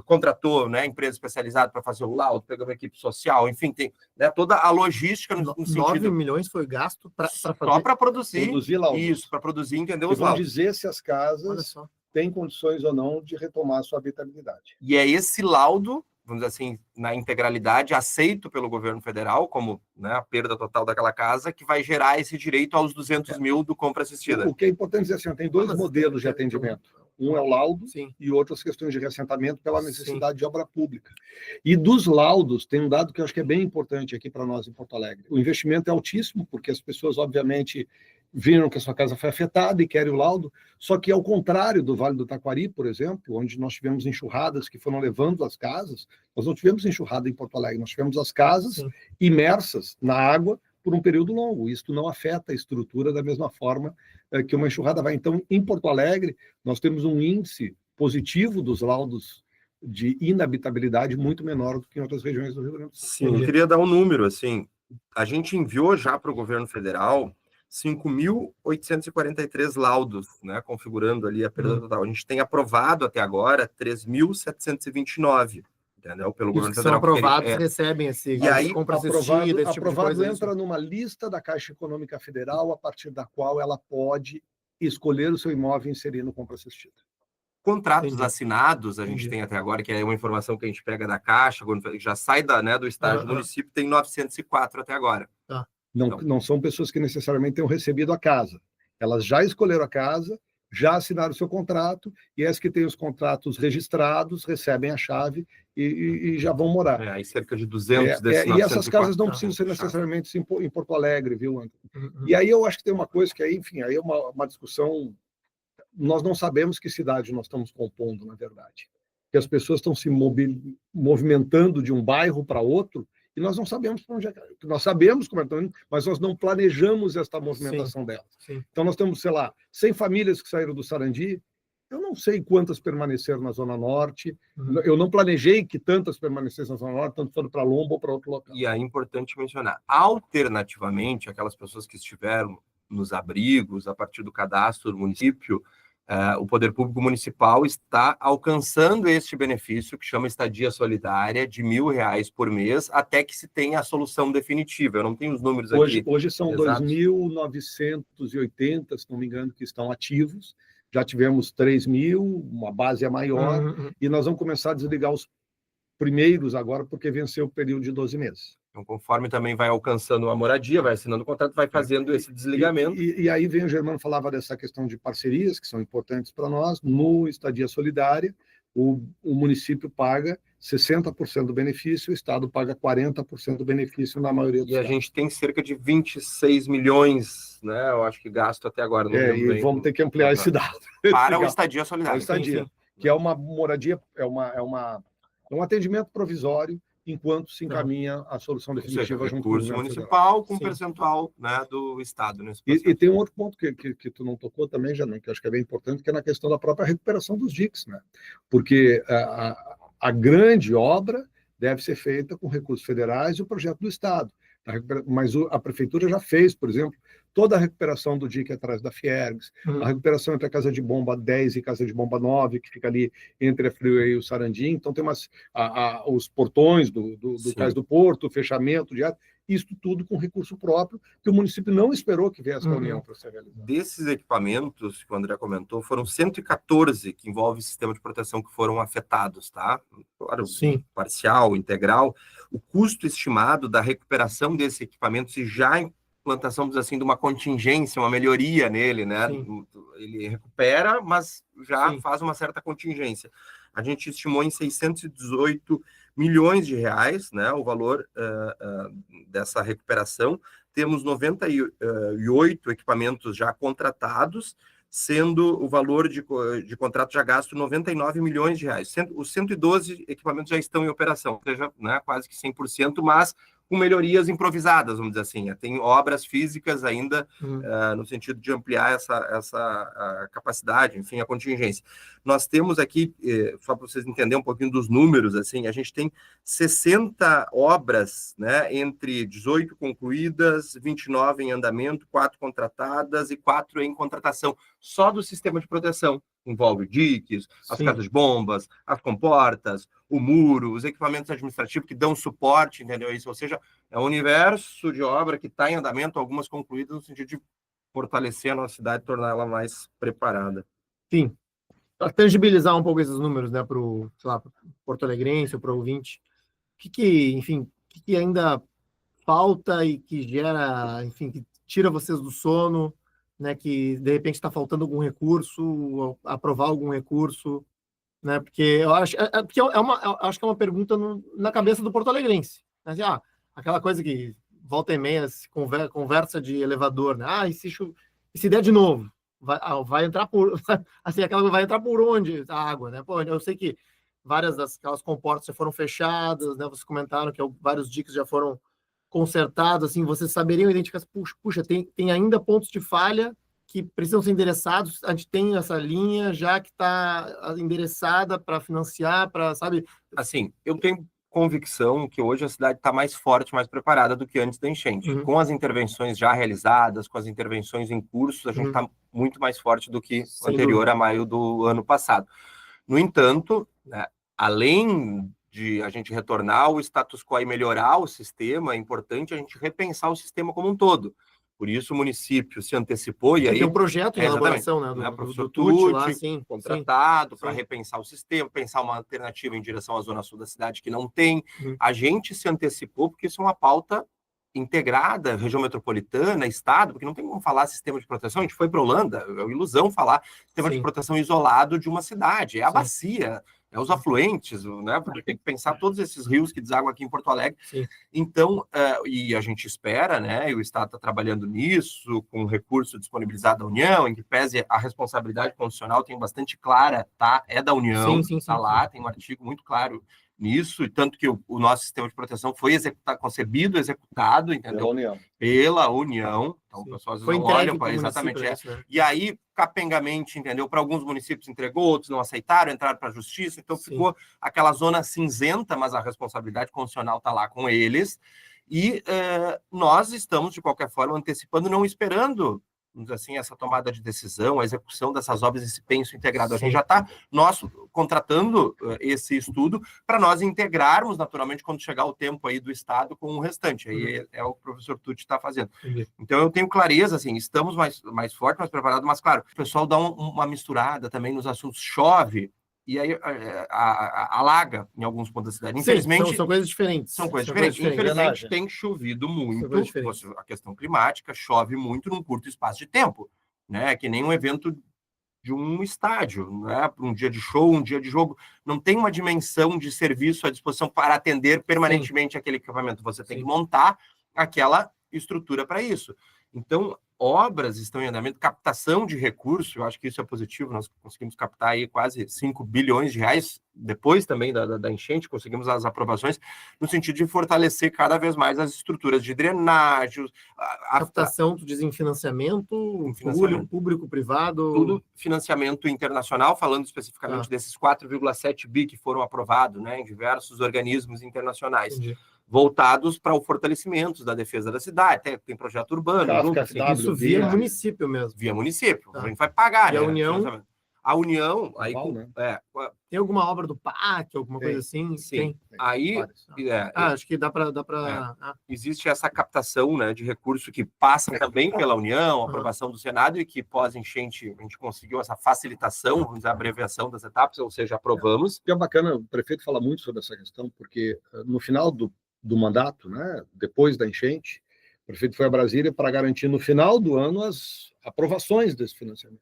contratou, né, empresa especializada para fazer o laudo, pegou uma equipe social, enfim, tem, né, toda a logística no sentido... 9 milhões foi gasto para fazer... Só para produzir laudos. Isso, para produzir, entendeu? E vão dizer se as casas têm condições ou não de retomar a sua habitabilidade. E é esse laudo, vamos dizer assim, na integralidade, aceito pelo governo federal, como, né, a perda total daquela casa, que vai gerar esse direito aos 200 mil do compra assistida. O que é importante dizer assim, tem 2 modelos de atendimento. Um é o laudo e outro as questões de reassentamento pela necessidade de obra pública. E dos laudos, tem um dado que eu acho que é bem importante aqui para nós em Porto Alegre. O investimento é altíssimo, porque as pessoas, obviamente, viram que a sua casa foi afetada e querem o laudo, só que ao contrário do Vale do Taquari, por exemplo, onde nós tivemos enxurradas que foram levando as casas, nós não tivemos enxurrada em Porto Alegre, nós tivemos as casas imersas na água por um período longo. Isto não afeta a estrutura da mesma forma que uma enxurrada vai. Então, em Porto Alegre, nós temos um índice positivo dos laudos de inabitabilidade muito menor do que em outras regiões do Rio Grande do Sul. Sim, eu queria dar um número, assim, a gente enviou já para o governo federal 5.843 laudos, né, configurando ali a perda total. A gente tem aprovado até agora 3.729. Entendeu? Pelo governo federal. São aprovados, recebem esse e aí, compra assistida, esse tipo de coisa. Entra numa lista da Caixa Econômica Federal, a partir da qual ela pode escolher o seu imóvel e inserir no compra assistida. Contratos assinados, a gente tem até agora, que é uma informação que a gente pega da Caixa, já sai do estágio do município, tem 904 até agora. Não são pessoas que necessariamente tenham recebido a casa. Elas já escolheram a casa, já assinaram o seu contrato, e as que têm os contratos registrados recebem a chave e já vão morar. Aí cerca de 200 desses 904. E essas casas não precisam ser necessariamente em Porto Alegre, viu, André? E aí eu acho que tem uma coisa que aí, enfim, aí é uma discussão. Nós não sabemos que cidade nós estamos compondo, na verdade. Que as pessoas estão se movimentando de um bairro para outro, e nós não sabemos para onde é. Nós sabemos como é que estão indo, mas nós não planejamos esta movimentação delas. Então nós temos, sei lá, 100 famílias que saíram do Sarandi. Eu não sei quantas permaneceram na Zona Norte. Uhum. Eu não planejei que tantas permanecessem na Zona Norte, tanto foram para Lomba ou para outro local. E é importante mencionar, alternativamente, aquelas pessoas que estiveram nos abrigos, a partir do cadastro do município, o poder público municipal está alcançando este benefício, que chama estadia solidária, de R$1.000 por mês, até que se tenha a solução definitiva. Eu não tenho os números aqui. Hoje são exatos. 2.980, se não me engano, que estão ativos. Já tivemos 3.000, uma base maior, e nós vamos começar a desligar os primeiros agora, porque venceu o período de 12 meses. Então, conforme também vai alcançando a moradia, vai assinando o contrato, vai fazendo esse desligamento. E aí vem o Germano, falava dessa questão de parcerias, que são importantes para nós. No Estadia Solidária, o município paga 60% do benefício, o Estado paga 40% do benefício na maioria dos casos. E a gente tem cerca de 26 milhões, né? Eu acho que gasto até agora. Não e bem, vamos ter que ampliar esse dado. Para o Estadia Solidária. Estadia, que é uma moradia, é um atendimento provisório, enquanto se encaminha a solução definitiva junto com o recurso municipal com percentual, né, do Estado. E tem um outro ponto que tu não tocou também, Janão, que eu acho que é bem importante, que é na questão da própria recuperação dos diques, né? Porque a grande obra deve ser feita com recursos federais e o projeto do Estado. Mas a prefeitura já fez, por exemplo, toda a recuperação do dique atrás da Fiergs, a recuperação entre a Casa de Bomba 10 e Casa de Bomba 9, que fica ali entre a Freeway e o Sarandim. Então, tem os portões do Cais do Porto, o fechamento diário, isso tudo com recurso próprio, que o município não esperou que viesse da União para ser realizado. Desses equipamentos que o André comentou, foram 114 que envolvem sistema de proteção que foram afetados, tá? Claro, parcial, integral. O custo estimado da recuperação desses equipamentos e já implantação, assim, de uma contingência, uma melhoria nele, né? Sim. Ele recupera, mas já faz uma certa contingência. A gente estimou em 618 milhões de reais, né, o valor dessa recuperação. Temos 98 equipamentos já contratados, sendo o valor de contrato já gasto 99 milhões de reais. Os 112 equipamentos já estão em operação, ou seja, né, quase que 100%, mas com melhorias improvisadas, vamos dizer assim. Tem obras físicas ainda no sentido de ampliar essa capacidade, enfim, a contingência. Nós temos aqui, só para vocês entenderem um pouquinho dos números, assim, a gente tem 60 obras, né, entre 18 concluídas, 29 em andamento, 4 contratadas e 4 em contratação, só do sistema de proteção. Envolve diques, as casas de bombas, as comportas, o muro, os equipamentos administrativos que dão suporte, entendeu? Isso, ou seja, é um universo de obra que está em andamento, algumas concluídas no sentido de fortalecer a nossa cidade, torná-la mais preparada. Sim. Para tangibilizar um pouco esses números, né, para o porto-alegrense ou para o ouvinte, o que ainda falta e que gera, enfim, que tira vocês do sono, né, que de repente está faltando algum recurso, aprovar algum recurso, né, porque eu acho, acho que é uma pergunta na cabeça do porto-alegrense, né, assim, aquela coisa que volta e meia se conversa de elevador, né, e se der de novo, vai entrar por, assim, vai entrar por onde a água, né, pô, eu sei que várias daquelas comportas já foram fechadas, né, vocês comentaram que vários diques já foram consertado, assim, vocês saberiam identificar, puxa, tem ainda pontos de falha que precisam ser endereçados, a gente tem essa linha já que está endereçada para financiar, para, sabe? Assim, eu tenho convicção que hoje a cidade está mais forte, mais preparada do que antes da enchente. Com as intervenções já realizadas, com as intervenções em curso, a gente está muito mais forte do que anterior a maio do ano passado. No entanto, né, além de a gente retornar ao status quo e melhorar o sistema, é importante a gente repensar o sistema como um todo. Por isso o município se antecipou e aí... Tem um projeto de elaboração, né? Do professor Tucci, contratado para repensar o sistema, pensar uma alternativa em direção à zona sul da cidade que não tem. A gente se antecipou porque isso é uma pauta integrada, região metropolitana, estado, porque não tem como falar sistema de proteção. A gente foi para a Holanda, é uma ilusão falar sistema de proteção isolado de uma cidade. É a bacia, é os afluentes, né? Porque tem que pensar todos esses rios que desaguam aqui em Porto Alegre. Então, e a gente espera, né? E o Estado está trabalhando nisso, com recurso disponibilizado da União, em que pese a responsabilidade constitucional tem bastante clara, tá? É da União, está lá, tem um artigo muito claro nisso, e tanto que o nosso sistema de proteção foi concebido, executado, entendeu? Pela União. Então, o pessoal às vezes não olha para exatamente isso, né? E aí, capengamente, entendeu? Para alguns municípios entregou, outros não aceitaram, entraram para a justiça, então ficou aquela zona cinzenta, mas a responsabilidade constitucional está lá com eles. E nós estamos, de qualquer forma, antecipando, não esperando, vamos dizer assim, essa tomada de decisão, a execução dessas obras, esse penso integrado. A gente já está, contratando esse estudo para nós integrarmos, naturalmente, quando chegar o tempo aí do Estado com o restante. Aí é o que o professor Tucci está fazendo. Então, eu tenho clareza, assim, estamos mais fortes, mais preparados, mas, claro, o pessoal dá uma misturada também nos assuntos. Chove, e aí alaga em alguns pontos da cidade. Infelizmente... Sim, são coisas diferentes. São coisas diferentes. Infelizmente, tem chovido muito. A questão climática chove muito num curto espaço de tempo, né? Que nem um evento de um estádio, né? Um dia de show, um dia de jogo. Não tem uma dimensão de serviço à disposição para atender permanentemente aquele equipamento. Você tem que montar aquela estrutura para isso. Então, obras estão em andamento, captação de recursos, eu acho que isso é positivo, nós conseguimos captar aí quase 5 bilhões de reais, depois também da enchente, conseguimos as aprovações, no sentido de fortalecer cada vez mais as estruturas de drenagem. Captação, tu diz em financiamento, público, privado... Tudo financiamento internacional, falando especificamente desses 4,7 bi que foram aprovados, né, em diversos organismos internacionais. Entendi. Voltados para o fortalecimento da defesa da cidade. Tem projeto urbano. Isso via município mesmo. Via município. A gente vai pagar. E a União? A União... Aí, tem alguma obra do PAC, alguma coisa assim? Sim. Tem. Aí... acho que dá para... Existe essa captação, né, de recurso que passa também pela União, aprovação do Senado, e que pós-enchente a gente conseguiu essa facilitação, vamos dizer, a abreviação das etapas, ou seja, aprovamos. É bacana, o prefeito fala muito sobre essa questão, porque no final do mandato, né, depois da enchente, o prefeito foi a Brasília para garantir no final do ano as aprovações desse financiamento.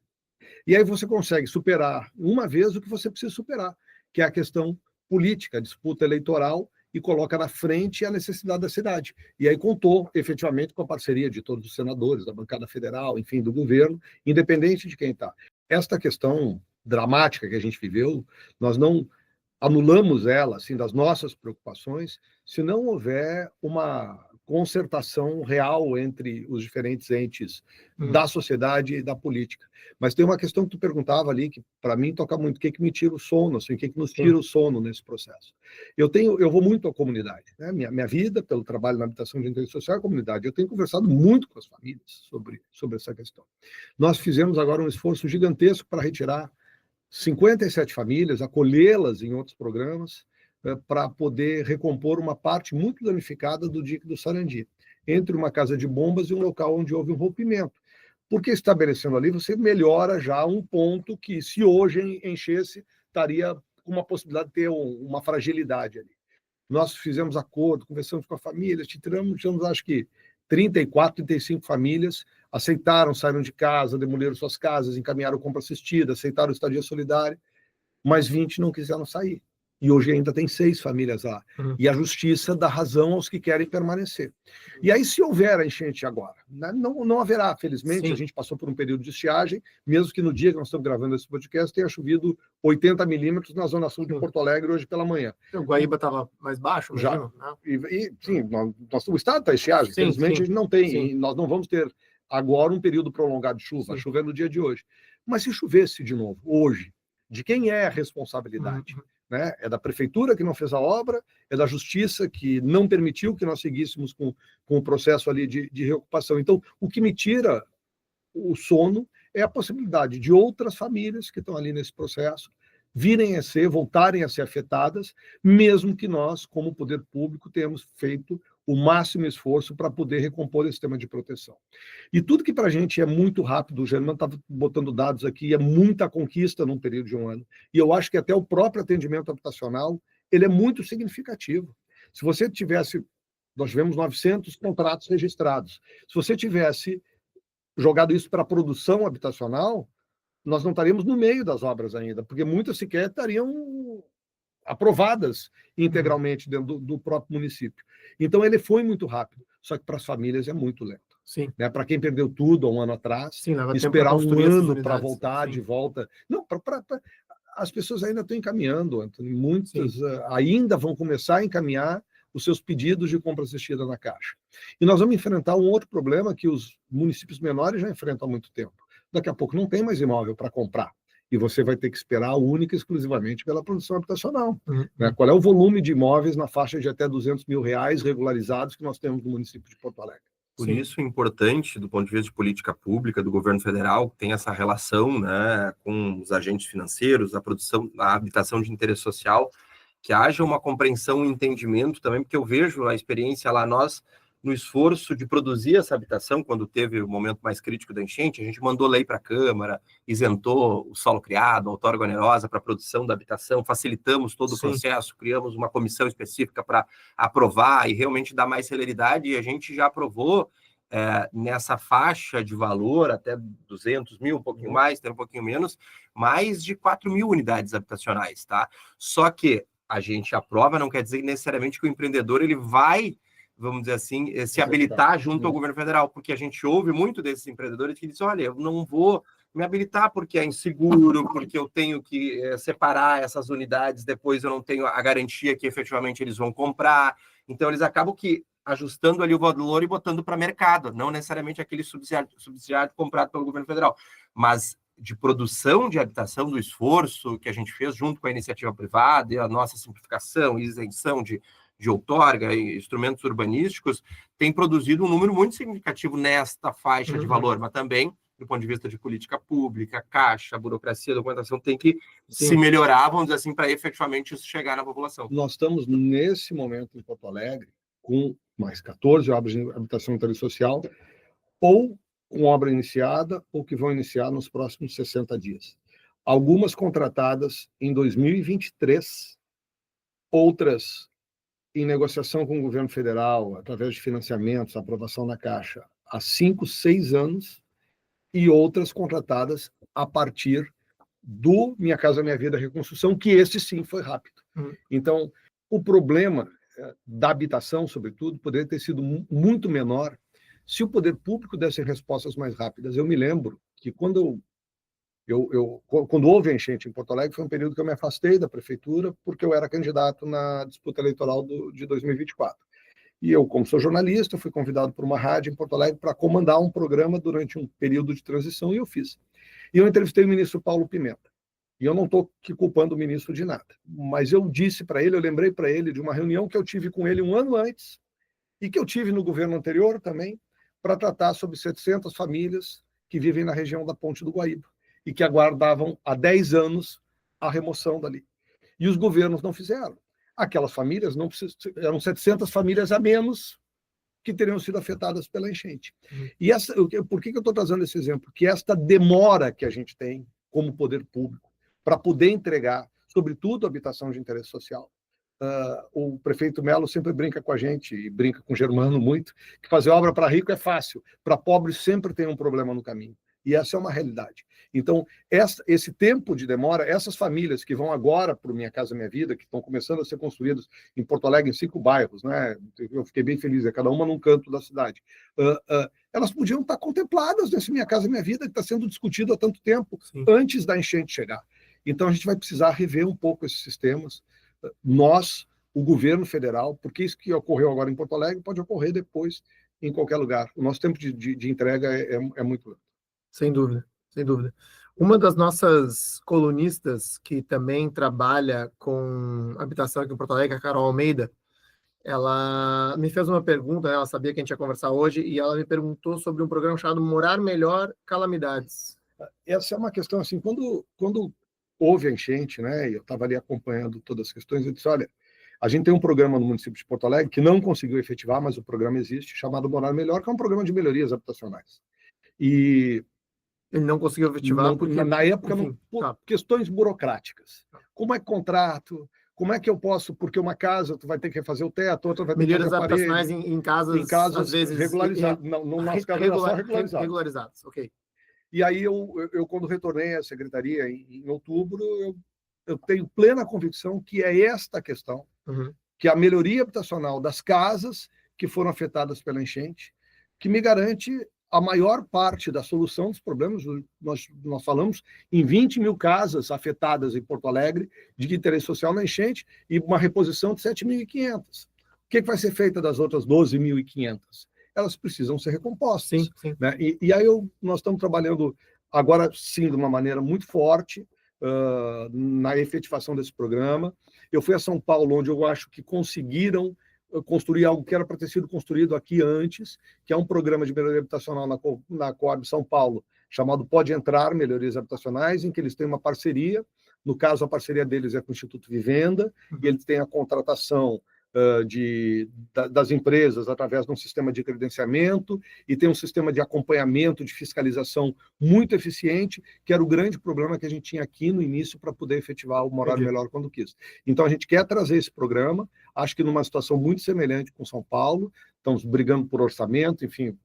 E aí você consegue superar uma vez o que você precisa superar, que é a questão política, a disputa eleitoral, e coloca na frente a necessidade da cidade. E aí contou, efetivamente, com a parceria de todos os senadores, da bancada federal, enfim, do governo, independente de quem está. Esta questão dramática que a gente viveu, nós não anulamos ela, assim, das nossas preocupações, se não houver uma concertação real entre os diferentes entes da sociedade e da política. Mas tem uma questão que tu perguntava ali, que para mim toca muito, o que me tira o sono, assim, o que nos tira o sono nesse processo. Eu vou muito à comunidade, né? Minha vida, pelo trabalho na habitação de interesse social, é a comunidade. Eu tenho conversado muito com as famílias sobre essa questão. Nós fizemos agora um esforço gigantesco para retirar 57 famílias, acolhê-las em outros programas, para poder recompor uma parte muito danificada do dique do Sarandi, entre uma casa de bombas e um local onde houve um rompimento. Porque estabelecendo ali, você melhora já um ponto que, se hoje enchesse, estaria com uma possibilidade de ter uma fragilidade ali. Nós fizemos acordo, conversamos com a família, tiramos acho que 34, 35 famílias, aceitaram, saíram de casa, demoliram suas casas, encaminharam compra assistida, aceitaram estadia solidária, mas 20 não quiseram sair. E hoje ainda tem 6 famílias lá. E a justiça dá razão aos que querem permanecer. E aí, se houver a enchente agora, né, não haverá, felizmente. Sim. A gente passou por um período de estiagem, mesmo que no dia que nós estamos gravando esse podcast tenha chovido 80 milímetros na zona sul de Porto Alegre hoje pela manhã. O Guaíba estava mais baixo, já. Sim, o estado está estiagem, felizmente a gente não tem, e nós não vamos ter agora um período prolongado de chuva, chover no dia de hoje. Mas se chovesse de novo, hoje, de quem é a responsabilidade? Né? É da prefeitura que não fez a obra, é da justiça que não permitiu que nós seguíssemos com o processo ali de reocupação. Então, o que me tira o sono é a possibilidade de outras famílias que estão ali nesse processo voltarem a ser afetadas, mesmo que nós, como poder público, tenhamos feito o máximo esforço para poder recompor esse sistema de proteção. E tudo que para a gente é muito rápido, o Germano estava botando dados aqui, é muita conquista num período de um ano. E eu acho que até o próprio atendimento habitacional, ele é muito significativo. Se você tivesse, nós tivemos 900 contratos registrados, se você tivesse jogado isso para a produção habitacional, nós não estaríamos no meio das obras ainda, porque muitas sequer estariam aprovadas integralmente dentro do próprio município. Então, ele foi muito rápido, só que para as famílias é muito lento. Sim. Né? Para quem perdeu tudo há um ano atrás, sim, esperar um ano para voltar de volta. Não, as pessoas ainda estão encaminhando, Antônio. Muitas ainda vão começar a encaminhar os seus pedidos de compra assistida na Caixa. E nós vamos enfrentar um outro problema que os municípios menores já enfrentam há muito tempo. Daqui a pouco não tem mais imóvel para comprar. E você vai ter que esperar única e exclusivamente pela produção habitacional. Né? Qual é o volume de imóveis na faixa de até R$200 mil regularizados que nós temos no município de Porto Alegre? Por isso é importante, do ponto de vista de política pública do governo federal, que tem essa relação, né, com os agentes financeiros, a produção, a habitação de interesse social, que haja uma compreensão e entendimento também, porque eu vejo a experiência lá, nós, no esforço de produzir essa habitação, quando teve o momento mais crítico da enchente, a gente mandou lei para a Câmara, isentou o solo criado, a outorga onerosa para a produção da habitação, facilitamos todo o processo, criamos uma comissão específica para aprovar e realmente dar mais celeridade, e a gente já aprovou nessa faixa de valor, até 200 mil, um pouquinho mais, até um pouquinho menos, mais de 4 mil unidades habitacionais, tá? Só que a gente aprova, não quer dizer necessariamente que o empreendedor ele vai, vamos dizer assim, se habilitar junto ao governo federal, porque a gente ouve muito desses empreendedores que dizem, olha, eu não vou me habilitar porque é inseguro, porque eu tenho que separar essas unidades, depois eu não tenho a garantia que efetivamente eles vão comprar, então eles acabam que ajustando ali o valor e botando para mercado, não necessariamente aquele subsidiário comprado pelo governo federal, mas de produção de habitação, do esforço que a gente fez junto com a iniciativa privada e a nossa simplificação e isenção de outorga e instrumentos urbanísticos, tem produzido um número muito significativo nesta faixa de valor, mas também, do ponto de vista de política pública, caixa, burocracia, documentação, tem que se melhorar, vamos dizer assim, para efetivamente isso chegar na população. Nós estamos, nesse momento, em Porto Alegre, com mais 14 obras de habitação e interesse social, ou com obra iniciada, ou que vão iniciar nos próximos 60 dias. Algumas contratadas em 2023, outras em negociação com o governo federal, através de financiamentos, aprovação na Caixa, há 5, 6 anos, e outras contratadas a partir do Minha Casa Minha Vida Reconstrução, que esse sim foi rápido. Então, o problema da habitação, sobretudo, poderia ter sido muito menor se o poder público desse respostas mais rápidas. Eu me lembro que quando houve a enchente em Porto Alegre, foi um período que eu me afastei da prefeitura porque eu era candidato na disputa eleitoral de 2024. E eu, como sou jornalista, fui convidado por uma rádio em Porto Alegre para comandar um programa durante um período de transição, e eu fiz. E eu entrevistei o ministro Paulo Pimenta. E eu não estou aqui culpando o ministro de nada, mas eu disse para ele, eu lembrei para ele de uma reunião que eu tive com ele um ano antes, e que eu tive no governo anterior também, para tratar sobre 700 famílias que vivem na região da Ponte do Guaíba, e que aguardavam há 10 anos a remoção dali. E os governos não fizeram. Aquelas famílias não precisam, eram 700 famílias a menos que teriam sido afetadas pela enchente. E por que eu estou trazendo esse exemplo? Que esta demora que a gente tem como poder público para poder entregar, sobretudo, habitação de interesse social. O prefeito Melo sempre brinca com a gente, e brinca com o Germano muito, que fazer obra para rico é fácil, para pobre sempre tem um problema no caminho. E essa é uma realidade. Então, esse tempo de demora, essas famílias que vão agora para o Minha Casa Minha Vida, que estão começando a ser construídas em Porto Alegre, em 5 bairros, né? Eu fiquei bem feliz, cada uma num canto da cidade. Elas podiam estar contempladas nesse Minha Casa Minha Vida, que está sendo discutido há tanto tempo, antes da enchente chegar. Então, a gente vai precisar rever um pouco esses sistemas. Nós, o governo federal, porque isso que ocorreu agora em Porto Alegre pode ocorrer depois em qualquer lugar. O nosso tempo de entrega é muito lento. Sem dúvida, sem dúvida. Uma das nossas colunistas, que também trabalha com habitação aqui em Porto Alegre, a Carol Almeida, ela me fez uma pergunta, ela sabia que a gente ia conversar hoje, e ela me perguntou sobre um programa chamado Morar Melhor Calamidades. Essa é uma questão, assim, quando houve a enchente, né, e eu estava ali acompanhando todas as questões, eu disse, olha, a gente tem um programa no município de Porto Alegre que não conseguiu efetivar, mas o programa existe, chamado Morar Melhor, que é um programa de melhorias habitacionais. E ele não conseguiu efetivar porque, na época, enfim, por questões burocráticas. Como é contrato? Como é que eu posso? Porque uma casa tu vai ter que refazer o teto, outra vai ter que fazer a parede. Melhorias habitacionais em casas às vezes regularizadas. No nosso caso, era só regularizadas. Ok. E aí eu quando retornei à secretaria em outubro, eu tenho plena convicção que é esta questão, que a melhoria habitacional das casas que foram afetadas pela enchente, que me garante a maior parte da solução dos problemas, nós falamos em 20 mil casas afetadas em Porto Alegre de interesse social na enchente e uma reposição de 7.500. O que vai ser feito das outras 12.500? Elas precisam ser recompostas. Sim, sim. Né? E aí nós estamos trabalhando agora, sim, de uma maneira muito forte na efetivação desse programa. Eu fui a São Paulo, onde eu acho que conseguiram construir algo que era para ter sido construído aqui antes, que é um programa de melhoria habitacional na Coab São Paulo, chamado Pode Entrar Melhorias Habitacionais, em que eles têm uma parceria. No caso, a parceria deles é com o Instituto Vivenda, e eles têm a contratação das empresas através de um sistema de credenciamento e tem um sistema de acompanhamento, de fiscalização muito eficiente, que era o grande problema que a gente tinha aqui no início para poder efetivar o Morar Melhor quando quis. Então, a gente quer trazer esse programa, acho que numa situação muito semelhante com São Paulo, estamos brigando por orçamento, enfim, o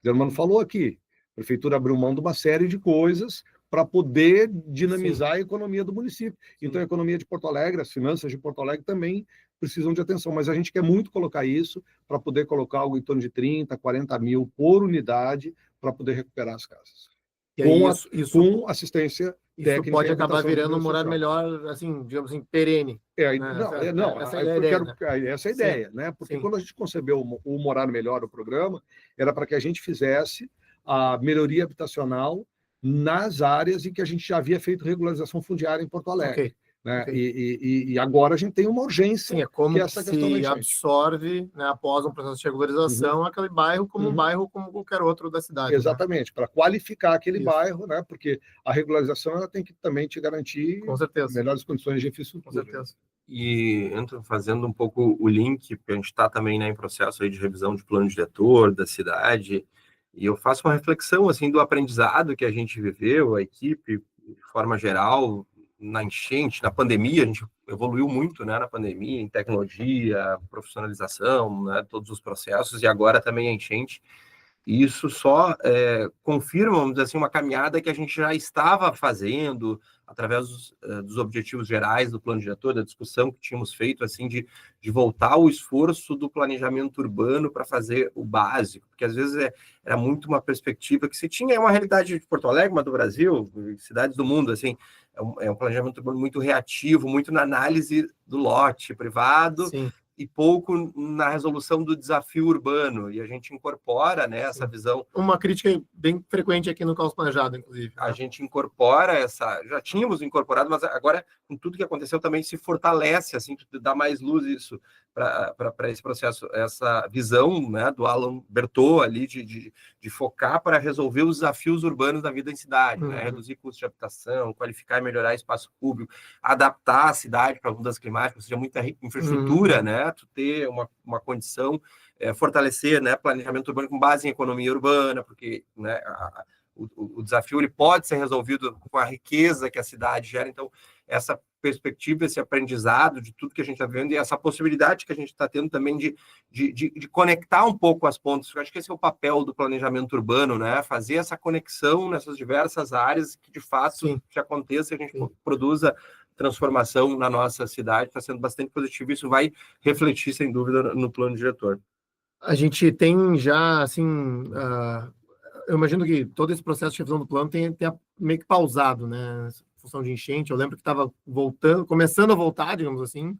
Germano falou aqui, a prefeitura abriu mão de uma série de coisas para poder dinamizar a economia do município. Então, a economia de Porto Alegre, as finanças de Porto Alegre também precisam de atenção, mas a gente quer muito colocar isso para poder colocar algo em torno de 30, 40 mil por unidade para poder recuperar as casas. E aí, com assistência técnica. Isso pode acabar virando um Morar Melhor, assim, digamos assim, perene. Essa é a ideia, né? Porque quando a gente concebeu o Morar Melhor, o programa, era para que a gente fizesse a melhoria habitacional nas áreas em que a gente já havia feito regularização fundiária em Porto Alegre. Okay. Né? E agora a gente tem uma urgência. Sim, é como que essa questão se absorve, né, após um processo de regularização, aquele bairro como um bairro como qualquer outro da cidade. Exatamente, né? Para qualificar aquele bairro, né? Porque a regularização ela tem que também te garantir melhores condições de infraestrutura. Com certeza. E entro fazendo um pouco o link, porque a gente está também, né, em processo aí de revisão de plano diretor da cidade, e eu faço uma reflexão assim do aprendizado que a gente viveu, a equipe, de forma geral, na enchente, na pandemia. A gente evoluiu muito, né, na pandemia, em tecnologia, profissionalização, né, todos os processos, e agora também a enchente. E isso só confirma, vamos dizer assim, uma caminhada que a gente já estava fazendo através dos objetivos gerais do plano diretor, da discussão que tínhamos feito, assim, de voltar o esforço do planejamento urbano para fazer o básico, porque às vezes era muito uma perspectiva que se tinha, uma realidade de Porto Alegre, mas do Brasil, cidades do mundo, assim, é um planejamento urbano muito reativo, muito na análise do lote privado. Sim. E pouco na resolução do desafio urbano, e a gente incorpora, né, essa visão. Uma crítica bem frequente aqui no Caos Planejado, inclusive. A gente incorpora já tínhamos incorporado, mas agora, com tudo que aconteceu, também se fortalece, assim, dá mais luz isso para esse processo, essa visão, né, do Alan Bertot ali, de focar para resolver os desafios urbanos da vida em cidade, né, reduzir custos de habitação, qualificar e melhorar espaço público, adaptar a cidade para mudanças climáticas, ou seja, muita infraestrutura, né, tu ter uma condição, fortalecer, né, planejamento urbano com base em economia urbana, porque, né, o desafio ele pode ser resolvido com a riqueza que a cidade gera. Então, essa perspectiva, esse aprendizado de tudo que a gente está vendo e essa possibilidade que a gente está tendo também de conectar um pouco as pontas. Eu acho que esse é o papel do planejamento urbano, né? Fazer essa conexão nessas diversas áreas que, de fato, que aconteça, a gente produza transformação na nossa cidade. Está sendo bastante positivo. Isso vai refletir, sem dúvida, no plano diretor. A gente tem já, assim... eu imagino que todo esse processo de revisão do plano tem meio que pausado, né? Função de enchente. Eu lembro que estava começando a voltar, digamos assim.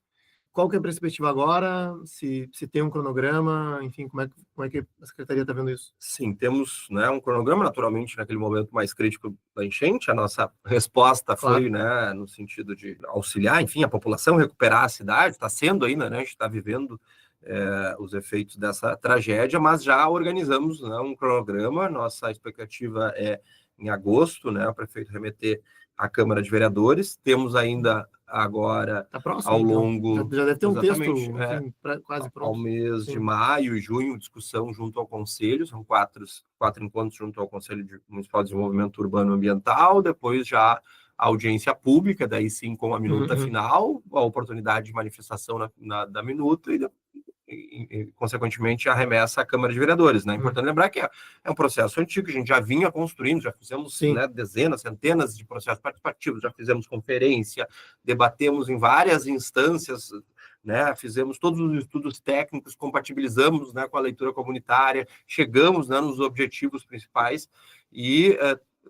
Qual que é a perspectiva agora? Se tem um cronograma, enfim, como é que a Secretaria está vendo isso? Sim, temos, né, um cronograma, naturalmente, naquele momento mais crítico da enchente. A nossa resposta foi, né, no sentido de auxiliar, enfim, a população, recuperar a cidade. Está sendo ainda, né? A gente está vivendo os efeitos dessa tragédia, mas já organizamos, né, um cronograma. Nossa expectativa é em agosto, né, o prefeito remeter à Câmara de Vereadores. Temos ainda agora, tá próximo, ao longo... Então. Já deve ter um texto, enfim, quase pronto. Ao mês de maio e junho, discussão junto ao Conselho, são quatro encontros junto ao Conselho Municipal de Desenvolvimento Urbano e Ambiental, depois já a audiência pública, daí sim com a minuta final, a oportunidade de manifestação da minuta e, consequentemente, a remessa à Câmara de Vereadores, né? É importante lembrar que é um processo antigo, a gente já vinha construindo, já fizemos, né, dezenas, centenas de processos participativos, já fizemos conferência, debatemos em várias instâncias né? Fizemos todos os estudos técnicos, compatibilizamos, né, com a leitura comunitária, chegamos, né, nos objetivos principais e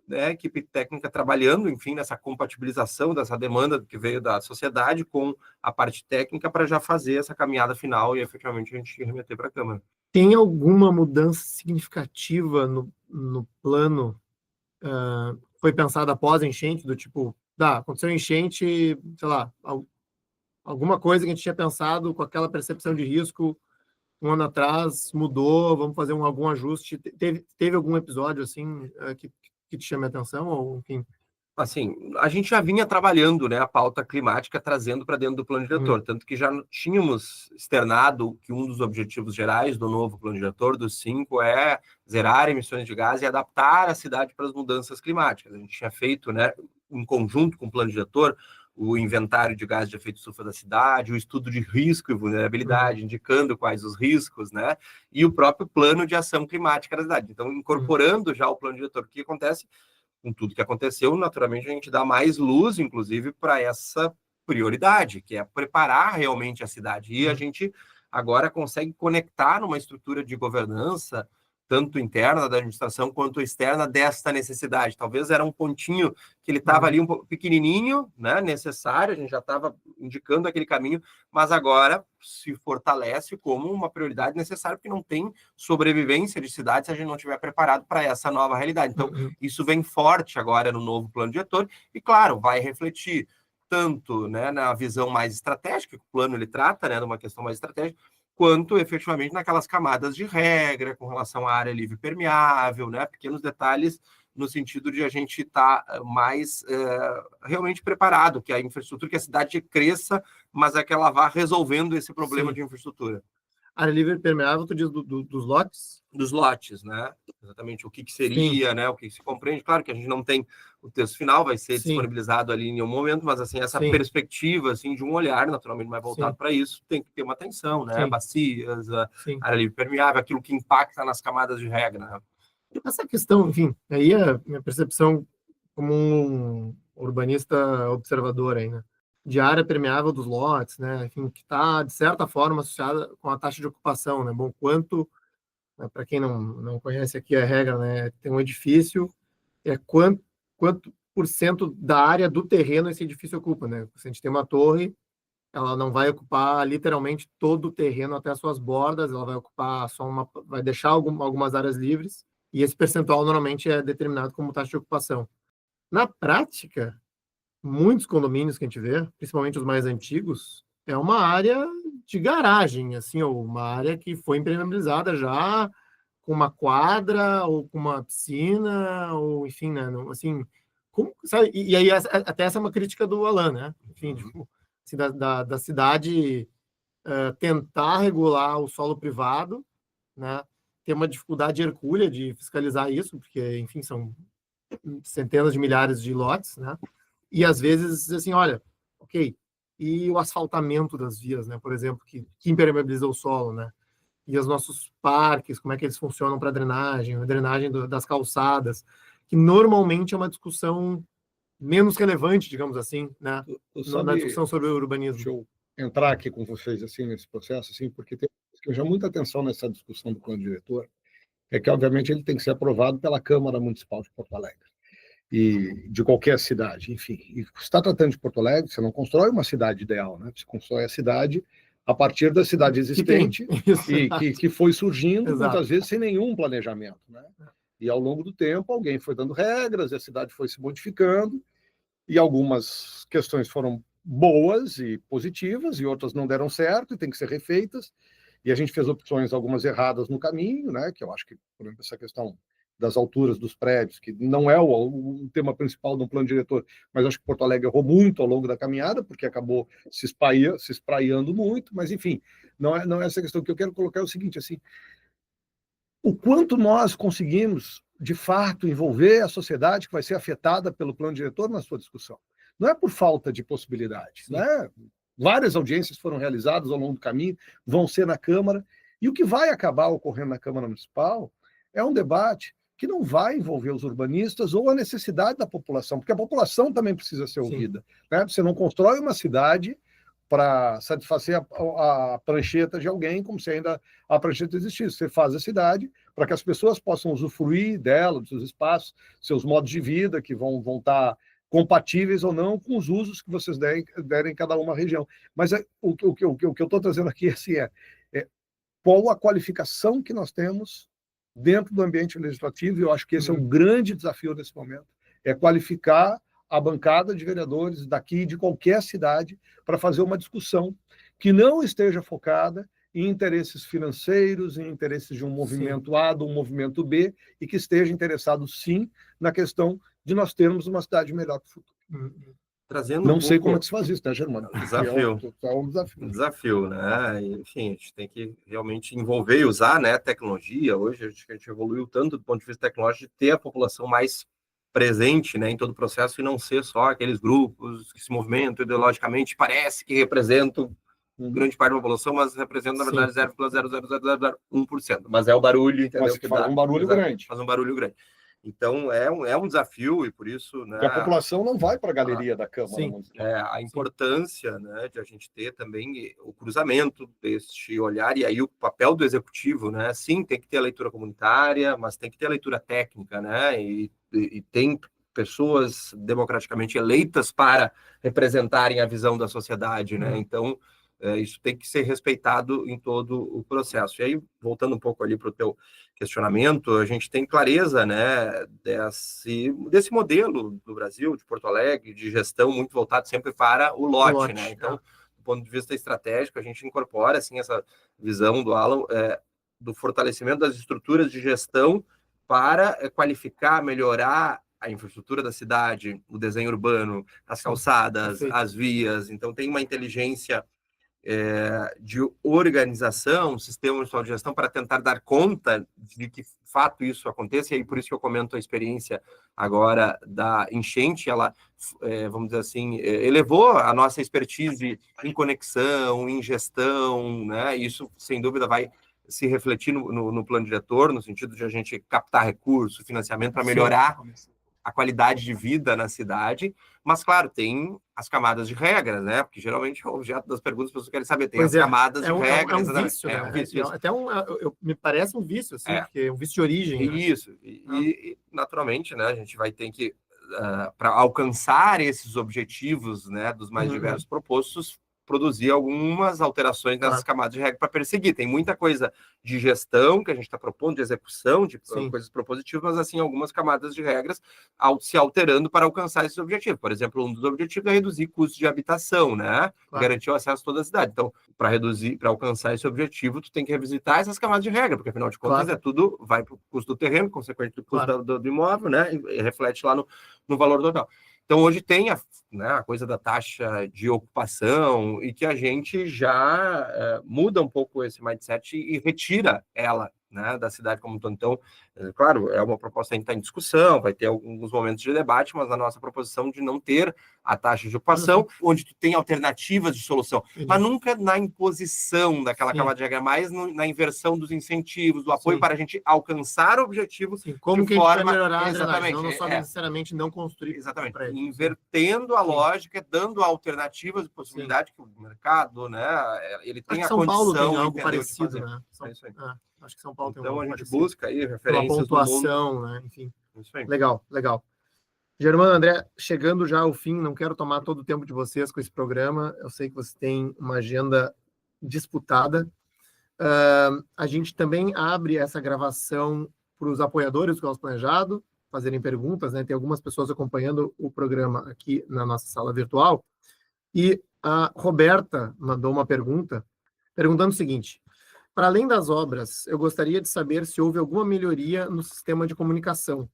né, a equipe técnica trabalhando, enfim, nessa compatibilização dessa demanda que veio da sociedade com a parte técnica para já fazer essa caminhada final e efetivamente a gente remeter para a Câmara. Tem alguma mudança significativa no plano foi pensada após a enchente, do tipo, aconteceu enchente, sei lá, alguma coisa que a gente tinha pensado com aquela percepção de risco um ano atrás, mudou, vamos fazer algum ajuste. Teve algum episódio assim que te chame a atenção? Ou, enfim? Assim, a gente já vinha trabalhando, né, a pauta climática, trazendo para dentro do plano diretor, tanto que já tínhamos externado que um dos objetivos gerais do novo plano diretor, dos 5, é zerar emissões de gás e adaptar a cidade para as mudanças climáticas. A gente tinha feito, né, em conjunto com o plano diretor, o inventário de gás de efeito estufa da cidade, o estudo de risco e vulnerabilidade, indicando quais os riscos, né, e o próprio plano de ação climática da cidade. Então, incorporando já o plano diretor, o que acontece? Com tudo que aconteceu, naturalmente a gente dá mais luz, inclusive, para essa prioridade, que é preparar realmente a cidade. E a gente agora consegue conectar numa estrutura de governança, tanto interna da administração quanto externa, desta necessidade. Talvez era um pontinho que ele estava ali um pouco pequenininho, né, necessário, a gente já estava indicando aquele caminho, mas agora se fortalece como uma prioridade necessária, porque não tem sobrevivência de cidade se a gente não estiver preparado para essa nova realidade. Então, isso vem forte agora no novo plano diretor e, claro, vai refletir tanto, né, na visão mais estratégica, que o plano ele trata, né, de uma questão mais estratégica, quanto efetivamente naquelas camadas de regra com relação à área livre permeável, né, pequenos detalhes no sentido de a gente estar mais realmente preparado, que a infraestrutura, que a cidade cresça, mas é que ela vá resolvendo esse problema de infraestrutura. Área livre permeável, tu diz dos lotes? Dos lotes, né? Exatamente o que seria, né? O que se compreende. Claro que a gente não tem o texto final, vai ser disponibilizado ali em um momento, mas assim, essa perspectiva assim, de um olhar naturalmente mais voltado para isso, tem que ter uma atenção, né? Bacias, área livre permeável, aquilo que impacta nas camadas de regra, né? Essa questão, enfim, aí a minha percepção como um urbanista observador aí, né? De área permeável dos lotes, né? Enfim, que está, de certa forma, associada com a taxa de ocupação, né? Bom, quanto, né, para quem não conhece aqui a regra, né? Tem um edifício, quanto por cento da área do terreno esse edifício ocupa, né? Se a gente tem uma torre, ela não vai ocupar literalmente todo o terreno até as suas bordas, ela vai ocupar vai deixar algumas áreas livres, e esse percentual normalmente é determinado como taxa de ocupação. Na prática, muitos condomínios que a gente vê, principalmente os mais antigos, é uma área de garagem, assim, ou uma área que foi impermeabilizada já com uma quadra ou com uma piscina, ou enfim, né, assim, sabe? E aí até essa é uma crítica do Alan, né? Enfim, tipo, assim, da cidade tentar regular o solo privado, né? Ter uma dificuldade hercúlea de fiscalizar isso, porque, enfim, são centenas de milhares de lotes, né? E às vezes, assim, olha, ok, e o asfaltamento das vias, né? Por exemplo, que impermeabiliza o solo, né? E os nossos parques, como é que eles funcionam para drenagem, a drenagem das calçadas, que normalmente é uma discussão menos relevante, digamos assim, né? Na discussão sobre o urbanismo. Deixa eu entrar aqui com vocês assim nesse processo, assim, porque tem que chamar muita atenção nessa discussão do plano diretor, é que obviamente ele tem que ser aprovado pela Câmara Municipal de Porto Alegre e de qualquer cidade, enfim. E se está tratando de Porto Alegre, você não constrói uma cidade ideal, né? Você constrói a cidade a partir da cidade existente que foi surgindo muitas vezes sem nenhum planejamento, né? E ao longo do tempo alguém foi dando regras, a cidade foi se modificando e algumas questões foram boas e positivas e outras não deram certo e tem que ser refeitas. E a gente fez opções, algumas erradas no caminho, né? Que eu acho que, por exemplo, essa questão das alturas dos prédios, que não é o tema principal do plano diretor, mas acho que Porto Alegre errou muito ao longo da caminhada, porque acabou se espraiando muito, mas enfim, não é essa questão. Que eu quero colocar é o seguinte, assim, o quanto nós conseguimos, de fato, envolver a sociedade que vai ser afetada pelo plano diretor na sua discussão. Não é por falta de possibilidade, né? Várias audiências foram realizadas ao longo do caminho, vão ser na Câmara, e o que vai acabar ocorrendo na Câmara Municipal é um debate que não vai envolver os urbanistas ou a necessidade da população, porque a população também precisa ser ouvida, né? Você não constrói uma cidade para satisfazer a prancheta de alguém, como se ainda a prancheta existisse. Você faz a cidade para que as pessoas possam usufruir dela, dos seus espaços, seus modos de vida, que vão estar compatíveis ou não com os usos que vocês derem em cada uma região. Mas o que eu estou trazendo aqui assim, qual a qualificação que nós temos dentro do ambiente legislativo, e eu acho que esse é um grande desafio nesse momento, é qualificar a bancada de vereadores daqui, de qualquer cidade, para fazer uma discussão que não esteja focada em interesses financeiros, em interesses de um movimento A, de um movimento B, e que esteja interessado, sim, na questão de nós termos uma cidade melhor para o futuro. Trazendo não sei como é que se faz isso, né, Germano? Desafio. É um desafio. Um desafio, né? Enfim, a gente tem que realmente envolver e usar, né, tecnologia. Hoje a gente evoluiu tanto do ponto de vista tecnológico de ter a população mais presente, né, em todo o processo e não ser só aqueles grupos que se movimentam ideologicamente, parece que representam grande parte da população, mas representam, na verdade, 0,00001%. Mas é o barulho, entendeu? Mas que faz um barulho grande. Faz um barulho grande. Então, é um desafio e por isso... Né, porque a população não vai para a galeria da Câmara. Sim. A importância, né, de a gente ter também o cruzamento deste olhar e aí o papel do executivo, né? Sim, tem que ter a leitura comunitária, mas tem que ter a leitura técnica, né? E tem pessoas democraticamente eleitas para representarem a visão da sociedade, né? Então, isso tem que ser respeitado em todo o processo. E aí, voltando um pouco ali para o teu questionamento, a gente tem clareza, né, desse modelo do Brasil, de Porto Alegre, de gestão muito voltado sempre para o lote, né? Então, do ponto de vista estratégico, a gente incorpora, assim, essa visão do Alan, do fortalecimento das estruturas de gestão para qualificar, melhorar a infraestrutura da cidade, o desenho urbano, as calçadas, as vias. Então, tem uma inteligência de organização, sistema municipal de gestão, para tentar dar conta de que, de fato, isso aconteça, e aí por isso que eu comento a experiência agora da enchente, ela, vamos dizer assim, elevou a nossa expertise em conexão, em gestão, né? Isso, sem dúvida, vai se refletir no plano diretor, no sentido de a gente captar recurso, financiamento para melhorar a qualidade de vida na cidade, mas, claro, tem as camadas de regras, né? Porque geralmente é o objeto das perguntas, as pessoas querem saber, tem as camadas de regras. É um vício, né? Até me parece um vício, assim, porque é um vício de origem. Isso, né? E naturalmente, né, a gente vai ter que, para alcançar esses objetivos, né, dos mais diversos propostos, produzir algumas alterações nessas camadas de regra para perseguir. Tem muita coisa de gestão que a gente está propondo, de execução, de coisas propositivas, mas assim, algumas camadas de regras se alterando para alcançar esses objetivos. Por exemplo, um dos objetivos é reduzir custos de habitação, né? Garantir o acesso a toda a cidade. Então, para alcançar esse objetivo, tu tem que revisitar essas camadas de regra, porque afinal de contas tudo vai para o custo do terreno, consequente do custo do imóvel, né? E reflete lá no valor total. Então, hoje tem a coisa da taxa de ocupação e que a gente já muda um pouco esse mindset e retira ela, né, da cidade como um todo. Então, claro, é uma proposta que ainda está em discussão, vai ter alguns momentos de debate, mas a nossa proposição de não ter a taxa de ocupação, onde tu tem alternativas de solução, mas nunca na imposição daquela camada de regra, mais na inversão dos incentivos, do apoio para a gente alcançar o objetivo. Como que a gente vai melhorar, exatamente, não só necessariamente não construir. Exatamente, invertendo a lógica, dando alternativas e possibilidade que o mercado, né, ele tem a São condição. Paulo tem algo parecido, né? Acho que São Paulo tem então a gente busca aí referências, uma pontuação, né? Enfim. Isso aí. Legal. Germano, André, chegando já ao fim, não quero tomar todo o tempo de vocês com esse programa. Eu sei que você tem uma agenda disputada. A gente também abre essa gravação para os apoiadores do Caos Planejado fazerem perguntas, né? Tem algumas pessoas acompanhando o programa aqui na nossa sala virtual. E a Roberta mandou uma pergunta, perguntando o seguinte: para além das obras, eu gostaria de saber se houve alguma melhoria no sistema de comunicação,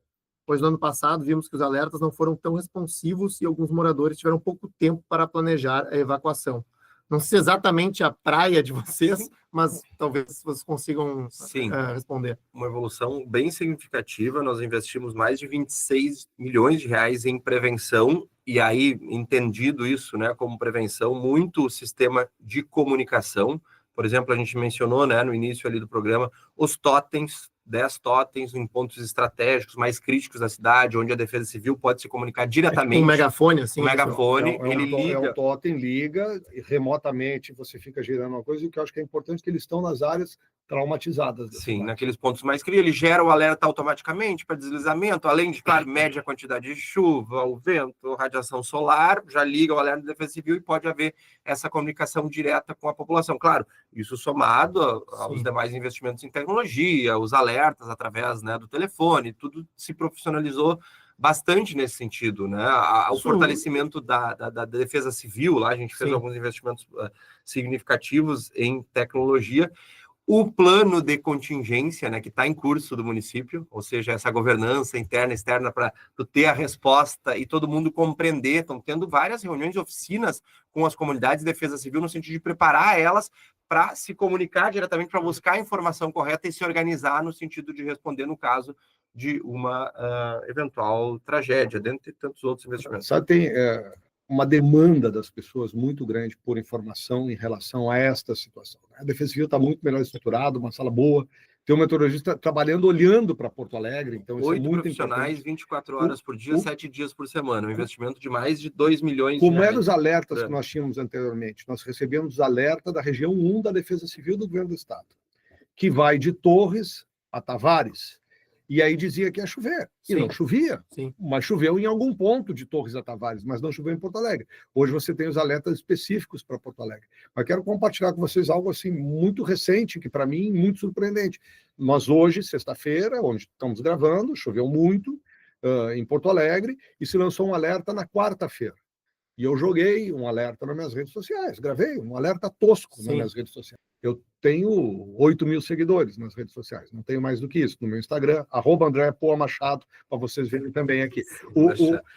pois no ano passado vimos que os alertas não foram tão responsivos e alguns moradores tiveram pouco tempo para planejar a evacuação. Não sei exatamente a praia de vocês, mas talvez vocês consigam responder. Uma evolução bem significativa. Nós investimos mais de 26 milhões de reais em prevenção, e aí, entendido isso, né, como prevenção, muito o sistema de comunicação. Por exemplo, a gente mencionou, né, no início ali do programa, os totens 10 totens em pontos estratégicos mais críticos da cidade, onde a Defesa Civil pode se comunicar diretamente. Um megafone, assim. Um megafone, ele liga. É um totem, liga, e remotamente você fica girando uma coisa, e o que eu acho que é importante é que eles estão nas áreas traumatizadas. Sim, naqueles pontos mais críticos, ele gera o alerta automaticamente para deslizamento, além de, claro, mede a quantidade de chuva, o vento, radiação solar, já liga o alerta da Defesa Civil e pode haver essa comunicação direta com a população. Claro, isso somado aos demais investimentos em tecnologia, os alertas através, né, do telefone, tudo se profissionalizou bastante nesse sentido, né? O fortalecimento da Defesa Civil, lá a gente fez alguns investimentos significativos em tecnologia. O plano de contingência, né, que está em curso do município, ou seja, essa governança interna e externa para ter a resposta e todo mundo compreender. Estão tendo várias reuniões e oficinas com as comunidades de defesa civil no sentido de preparar elas para se comunicar diretamente, para buscar a informação correta e se organizar no sentido de responder no caso de uma eventual tragédia, dentre tantos outros investimentos. Sabe, tem uma demanda das pessoas muito grande por informação em relação a esta situação. A Defesa Civil está muito melhor estruturada, uma sala boa, tem um meteorologista trabalhando, olhando para Porto Alegre, então isso 8 é muito profissionais, importante. 24 horas por dia, 7 dias por semana, um investimento de mais de 2 milhões Como de reais. eram os alertas que nós tínhamos anteriormente? Nós recebemos alerta da região 1 da Defesa Civil do Governo do Estado, que vai de Torres a Tavares, e aí dizia que ia chover, e não chovia, mas choveu em algum ponto de Torres a Tavares, mas não choveu em Porto Alegre. Hoje você tem os alertas específicos para Porto Alegre. Mas quero compartilhar com vocês algo assim muito recente, que para mim é muito surpreendente. Nós hoje, sexta-feira, onde estamos gravando, choveu muito em Porto Alegre, e se lançou um alerta na quarta-feira. E eu joguei um alerta nas minhas redes sociais, gravei um alerta tosco nas minhas redes sociais. Eu tenho 8 mil seguidores nas redes sociais, não tenho mais do que isso. No meu Instagram, @AndréPoaMachado, para vocês verem também aqui.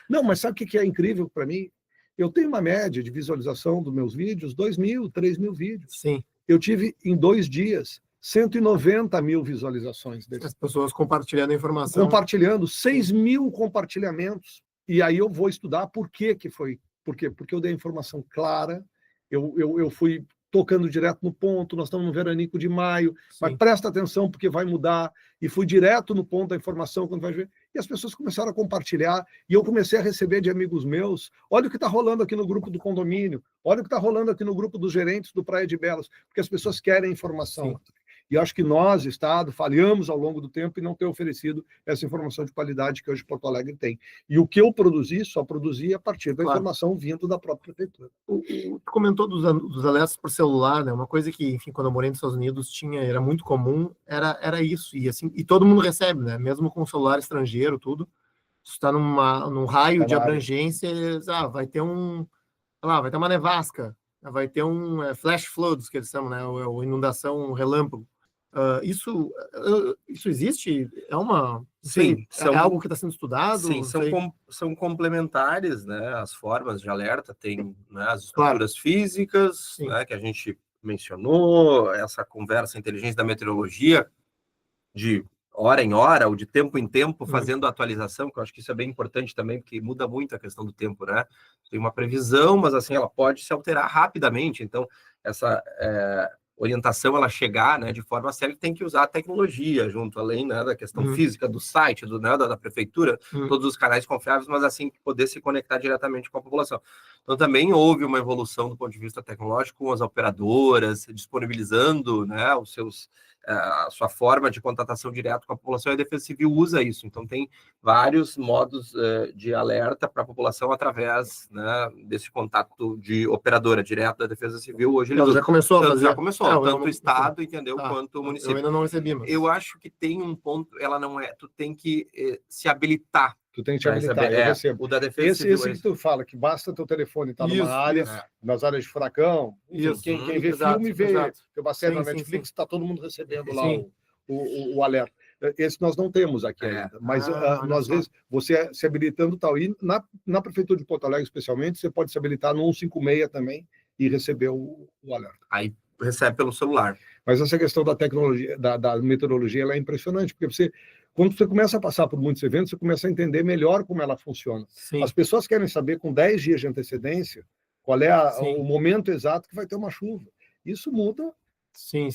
Não, mas sabe o que é incrível para mim? Eu tenho uma média de visualização dos meus vídeos, 2.000, 3.000 vídeos. Sim. Eu tive, em 2 dias, 190 mil visualizações desses. As pessoas compartilhando a informação. Compartilhando, 6.000 compartilhamentos. E aí eu vou estudar por que foi. Por quê? Porque eu dei informação clara, eu fui tocando direto no ponto, nós estamos no veranico de maio, mas presta atenção porque vai mudar, e fui direto no ponto da informação quando vai ver, e as pessoas começaram a compartilhar, e eu comecei a receber de amigos meus, olha o que está rolando aqui no grupo do condomínio, olha o que está rolando aqui no grupo dos gerentes do Praia de Belas, porque as pessoas querem informação. E acho que nós, Estado, falhamos ao longo do tempo em não ter oferecido essa informação de qualidade que hoje Porto Alegre tem. E o que eu produzi, só produzi a partir da informação vindo da própria prefeitura. Tu comentou dos alertas por celular, né? Uma coisa que, enfim, quando eu morei nos Estados Unidos era muito comum, era isso. E, assim, e todo mundo recebe, né? Mesmo com celular estrangeiro, tudo. Se está num raio de abrangência, vai ter vai ter uma nevasca, vai ter um flash floods, que eles chamam, né? Ou inundação relâmpago. Isso existe? É algo que está sendo estudado? Sim, são complementares, né? As formas de alerta, tem, né, as estruturas físicas, né, que a gente mencionou, essa conversa, inteligência da meteorologia, de hora em hora, ou de tempo em tempo, fazendo atualização, que eu acho que isso é bem importante também, porque muda muito a questão do tempo, né? Tem uma previsão, mas assim, ela pode se alterar rapidamente, então essa orientação, ela chegar, né, de forma séria, tem que usar a tecnologia junto, além, né, da questão física do site, da prefeitura, todos os canais confiáveis, mas assim, poder se conectar diretamente com a população. Então, também houve uma evolução do ponto de vista tecnológico, com as operadoras disponibilizando, né, a sua forma de contato direto com a população, e a Defesa Civil usa isso. Então, tem vários modos de alerta para a população através, né, desse contato de operadora direto da Defesa Civil. Hoje já começou a fazer? Já começou, tanto o Estado, entendeu, quanto o município. Eu ainda não recebi, mas... Eu acho que tem um ponto, ela não é... Tu tem que se habilitar. Tu tem que te habilitar, eu recebo. O da Defesa Civil. Esse que tu fala, que basta teu telefone estar numa área, nas áreas de furacão, quem vê filme vê, teu basquete na Netflix, está todo mundo recebendo lá o alerta. Esse nós não temos aqui ainda, mas nós vezes, você se habilitando tal, e na Prefeitura de Porto Alegre, especialmente, você pode se habilitar no 156 também e receber o alerta. Aí recebe pelo celular. Mas essa questão da tecnologia, da meteorologia, ela é impressionante, porque quando você começa a passar por muitos eventos, você começa a entender melhor como ela funciona. As pessoas querem saber com 10 dias de antecedência qual é o momento exato que vai ter uma chuva. Isso muda Sim.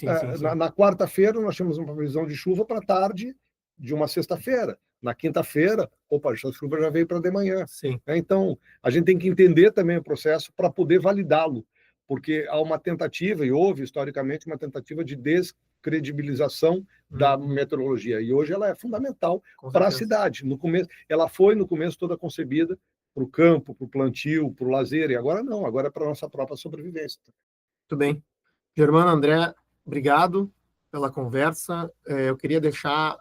Na quarta-feira, nós tínhamos uma previsão de chuva para tarde de uma sexta-feira. Na quinta-feira, essa chuva já veio para de manhã. Sim. Então, a gente tem que entender também o processo para poder validá-lo, porque há uma tentativa, e houve historicamente uma tentativa de descredibilização da meteorologia, e hoje ela é fundamental para a cidade. No começo, ela foi, no começo, toda concebida para o campo, para o plantio, para o lazer, e agora não, agora é para a nossa própria sobrevivência. Muito bem. Germano, André, obrigado pela conversa. Eu queria deixar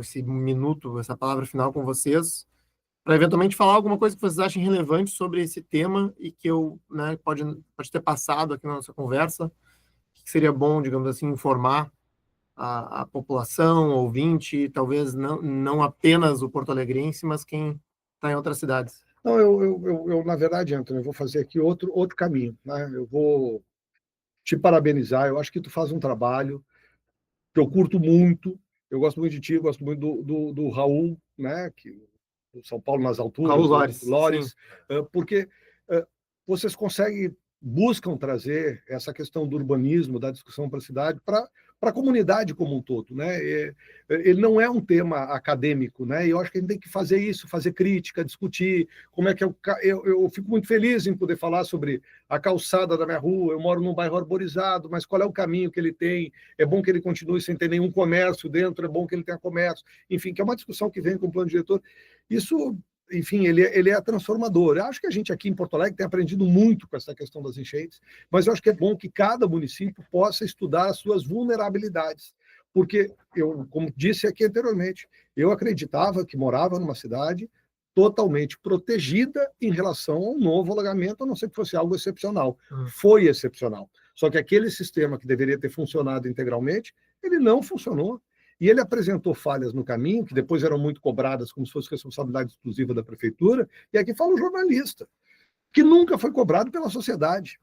esse minuto, essa palavra final com vocês, para eventualmente falar alguma coisa que vocês achem relevante sobre esse tema e que pode ter passado aqui na nossa conversa, que seria bom, digamos assim, informar a população, ouvinte, talvez não apenas o porto-alegrense, mas quem está em outras cidades. Não, eu na verdade, Antônio, eu vou fazer aqui outro caminho, né? Eu vou te parabenizar, eu acho que tu faz um trabalho que eu curto muito, eu gosto muito de ti, eu gosto muito do Raul, né, do São Paulo nas alturas, Raul Lores, porque vocês buscam trazer essa questão do urbanismo, da discussão para a cidade, para a comunidade como um todo, né? Ele não é um tema acadêmico, né? E eu acho que a gente tem que fazer isso, fazer crítica, discutir como é que eu fico muito feliz em poder falar sobre a calçada da minha rua. Eu moro num bairro arborizado, mas qual é o caminho que ele tem? É bom que ele continue sem ter nenhum comércio dentro, é bom que ele tenha comércio, enfim, que é uma discussão que vem com o plano diretor. Isso, enfim, ele é transformador. Eu acho que a gente aqui em Porto Alegre tem aprendido muito com essa questão das enchentes, mas eu acho que é bom que cada município possa estudar as suas vulnerabilidades, porque eu, como disse aqui anteriormente, eu acreditava que morava numa cidade totalmente protegida em relação ao novo alagamento, a não ser que fosse algo excepcional. Foi excepcional. Só que aquele sistema que deveria ter funcionado integralmente, ele não funcionou. E ele apresentou falhas no caminho, que depois eram muito cobradas como se fosse responsabilidade exclusiva da prefeitura, e aqui fala o jornalista, que nunca foi cobrado pela sociedade.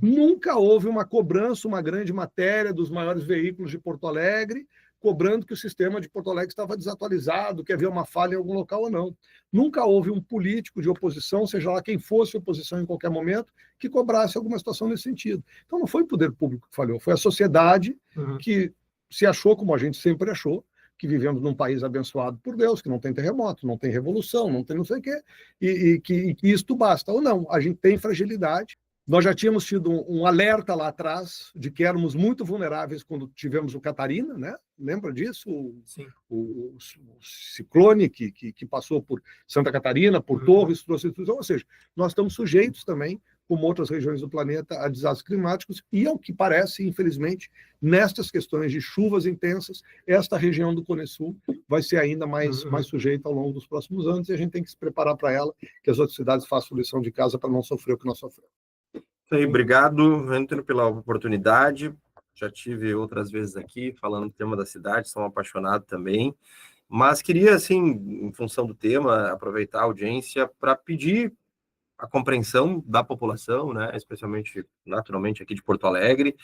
Nunca houve uma cobrança, uma grande matéria dos maiores veículos de Porto Alegre, cobrando que o sistema de Porto Alegre estava desatualizado, que havia uma falha em algum local ou não. Nunca houve um político de oposição, seja lá quem fosse oposição em qualquer momento, que cobrasse alguma situação nesse sentido. Então não foi o poder público que falhou, foi a sociedade que se achou, como a gente sempre achou, que vivemos num país abençoado por Deus, que não tem terremoto, não tem revolução, não tem não sei o quê, e que isto basta. Ou não, a gente tem fragilidade. Nós já tínhamos tido um alerta lá atrás de que éramos muito vulneráveis quando tivemos o Catarina, né? Lembra disso? O ciclone que passou por Santa Catarina, por Torres, trouxe destruição. Ou seja, nós estamos sujeitos também, como outras regiões do planeta, a desastres climáticos, e ao que parece, infelizmente, nestas questões de chuvas intensas, esta região do Cone Sul vai ser ainda mais sujeita ao longo dos próximos anos, e a gente tem que se preparar para ela, que as outras cidades façam lição de casa para não sofrer o que nós sofremos. Isso aí, obrigado, Antônio, pela oportunidade. Já tive outras vezes aqui falando do tema da cidade, sou um apaixonado também, mas queria, assim, em função do tema, aproveitar a audiência para pedir a compreensão da população, né, especialmente, naturalmente, aqui de Porto Alegre.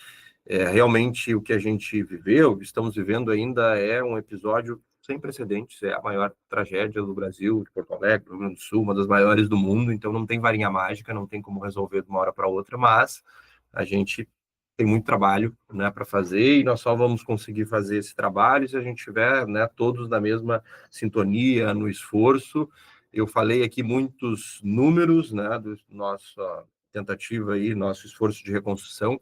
Realmente o que a gente viveu, estamos vivendo ainda, é um episódio sem precedentes, é a maior tragédia do Brasil, de Porto Alegre, do Rio Grande do Sul, uma das maiores do mundo, então não tem varinha mágica, não tem como resolver de uma hora para outra, mas a gente tem muito trabalho, né, para fazer, e nós só vamos conseguir fazer esse trabalho se a gente tiver, né, todos na mesma sintonia, no esforço. Eu falei aqui muitos números, né, da nossa tentativa aí, nosso esforço de reconstrução,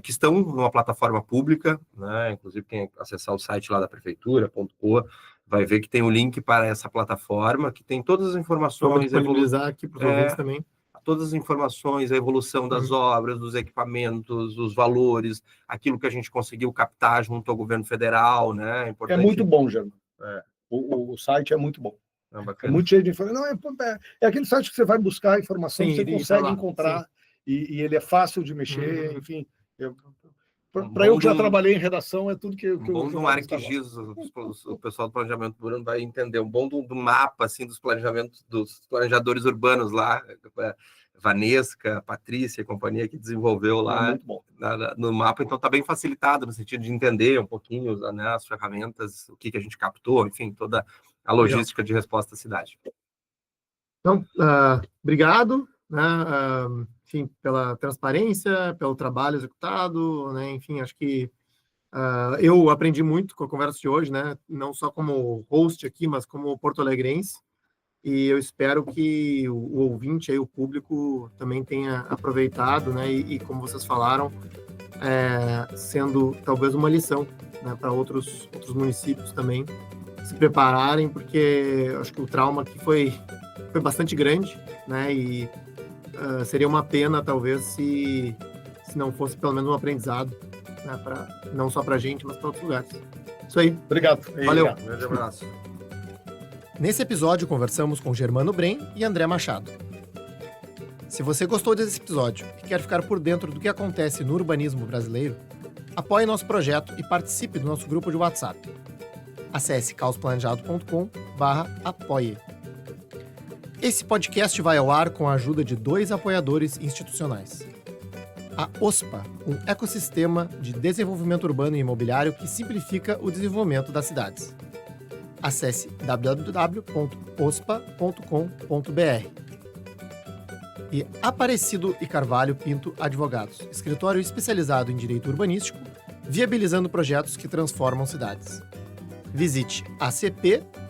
que estão numa plataforma pública, né, inclusive quem acessar o site lá da prefeitura.co vai ver que tem o link para essa plataforma, que tem todas as informações. Vamos disponibilizar aqui para os ouvintes também. Todas as informações, a evolução das obras, dos equipamentos, os valores, aquilo que a gente conseguiu captar junto ao governo federal, né? É muito bom, Germano. O site é muito bom. É muito cheio de informação. É aquele site que você vai buscar a informação, você consegue encontrar, e ele é fácil de mexer, enfim. Para eu que já trabalhei em redação, é tudo que eu bom do ArcGIS, o pessoal do planejamento urbano vai entender. Um bom do mapa, assim, dos planejamentos, dos planejadores urbanos lá, Vanesca, Patrícia e companhia que desenvolveu lá no mapa, então está bem facilitado no sentido de entender um pouquinho, né, as ferramentas, o que a gente captou, enfim, toda a logística de resposta à cidade. Então, obrigado, né? enfim, pela transparência, pelo trabalho executado, né? Enfim, acho que eu aprendi muito com a conversa de hoje, né? Não só como host aqui, mas como porto-alegrense. E eu espero que o ouvinte, aí, o público, também tenha aproveitado, né? E como vocês falaram, sendo talvez uma lição, né, para outros municípios também se prepararem, porque eu acho que o trauma aqui foi bastante grande, né? E seria uma pena, talvez, se não fosse pelo menos um aprendizado, né, não só para a gente, mas para outros lugares. Isso aí. Obrigado. Valeu. Um grande abraço. Nesse episódio, conversamos com Germano Brem e André Machado. Se você gostou desse episódio e quer ficar por dentro do que acontece no urbanismo brasileiro, apoie nosso projeto e participe do nosso grupo de WhatsApp. Acesse caosplanejado.com/apoie. Esse podcast vai ao ar com a ajuda de 2 apoiadores institucionais. A OSPA, um ecossistema de desenvolvimento urbano e imobiliário que simplifica o desenvolvimento das cidades. Acesse www.ospa.com.br. E Aparecido e Carvalho Pinto Advogados, escritório especializado em direito urbanístico, viabilizando projetos que transformam cidades. Visite acp.adv.br.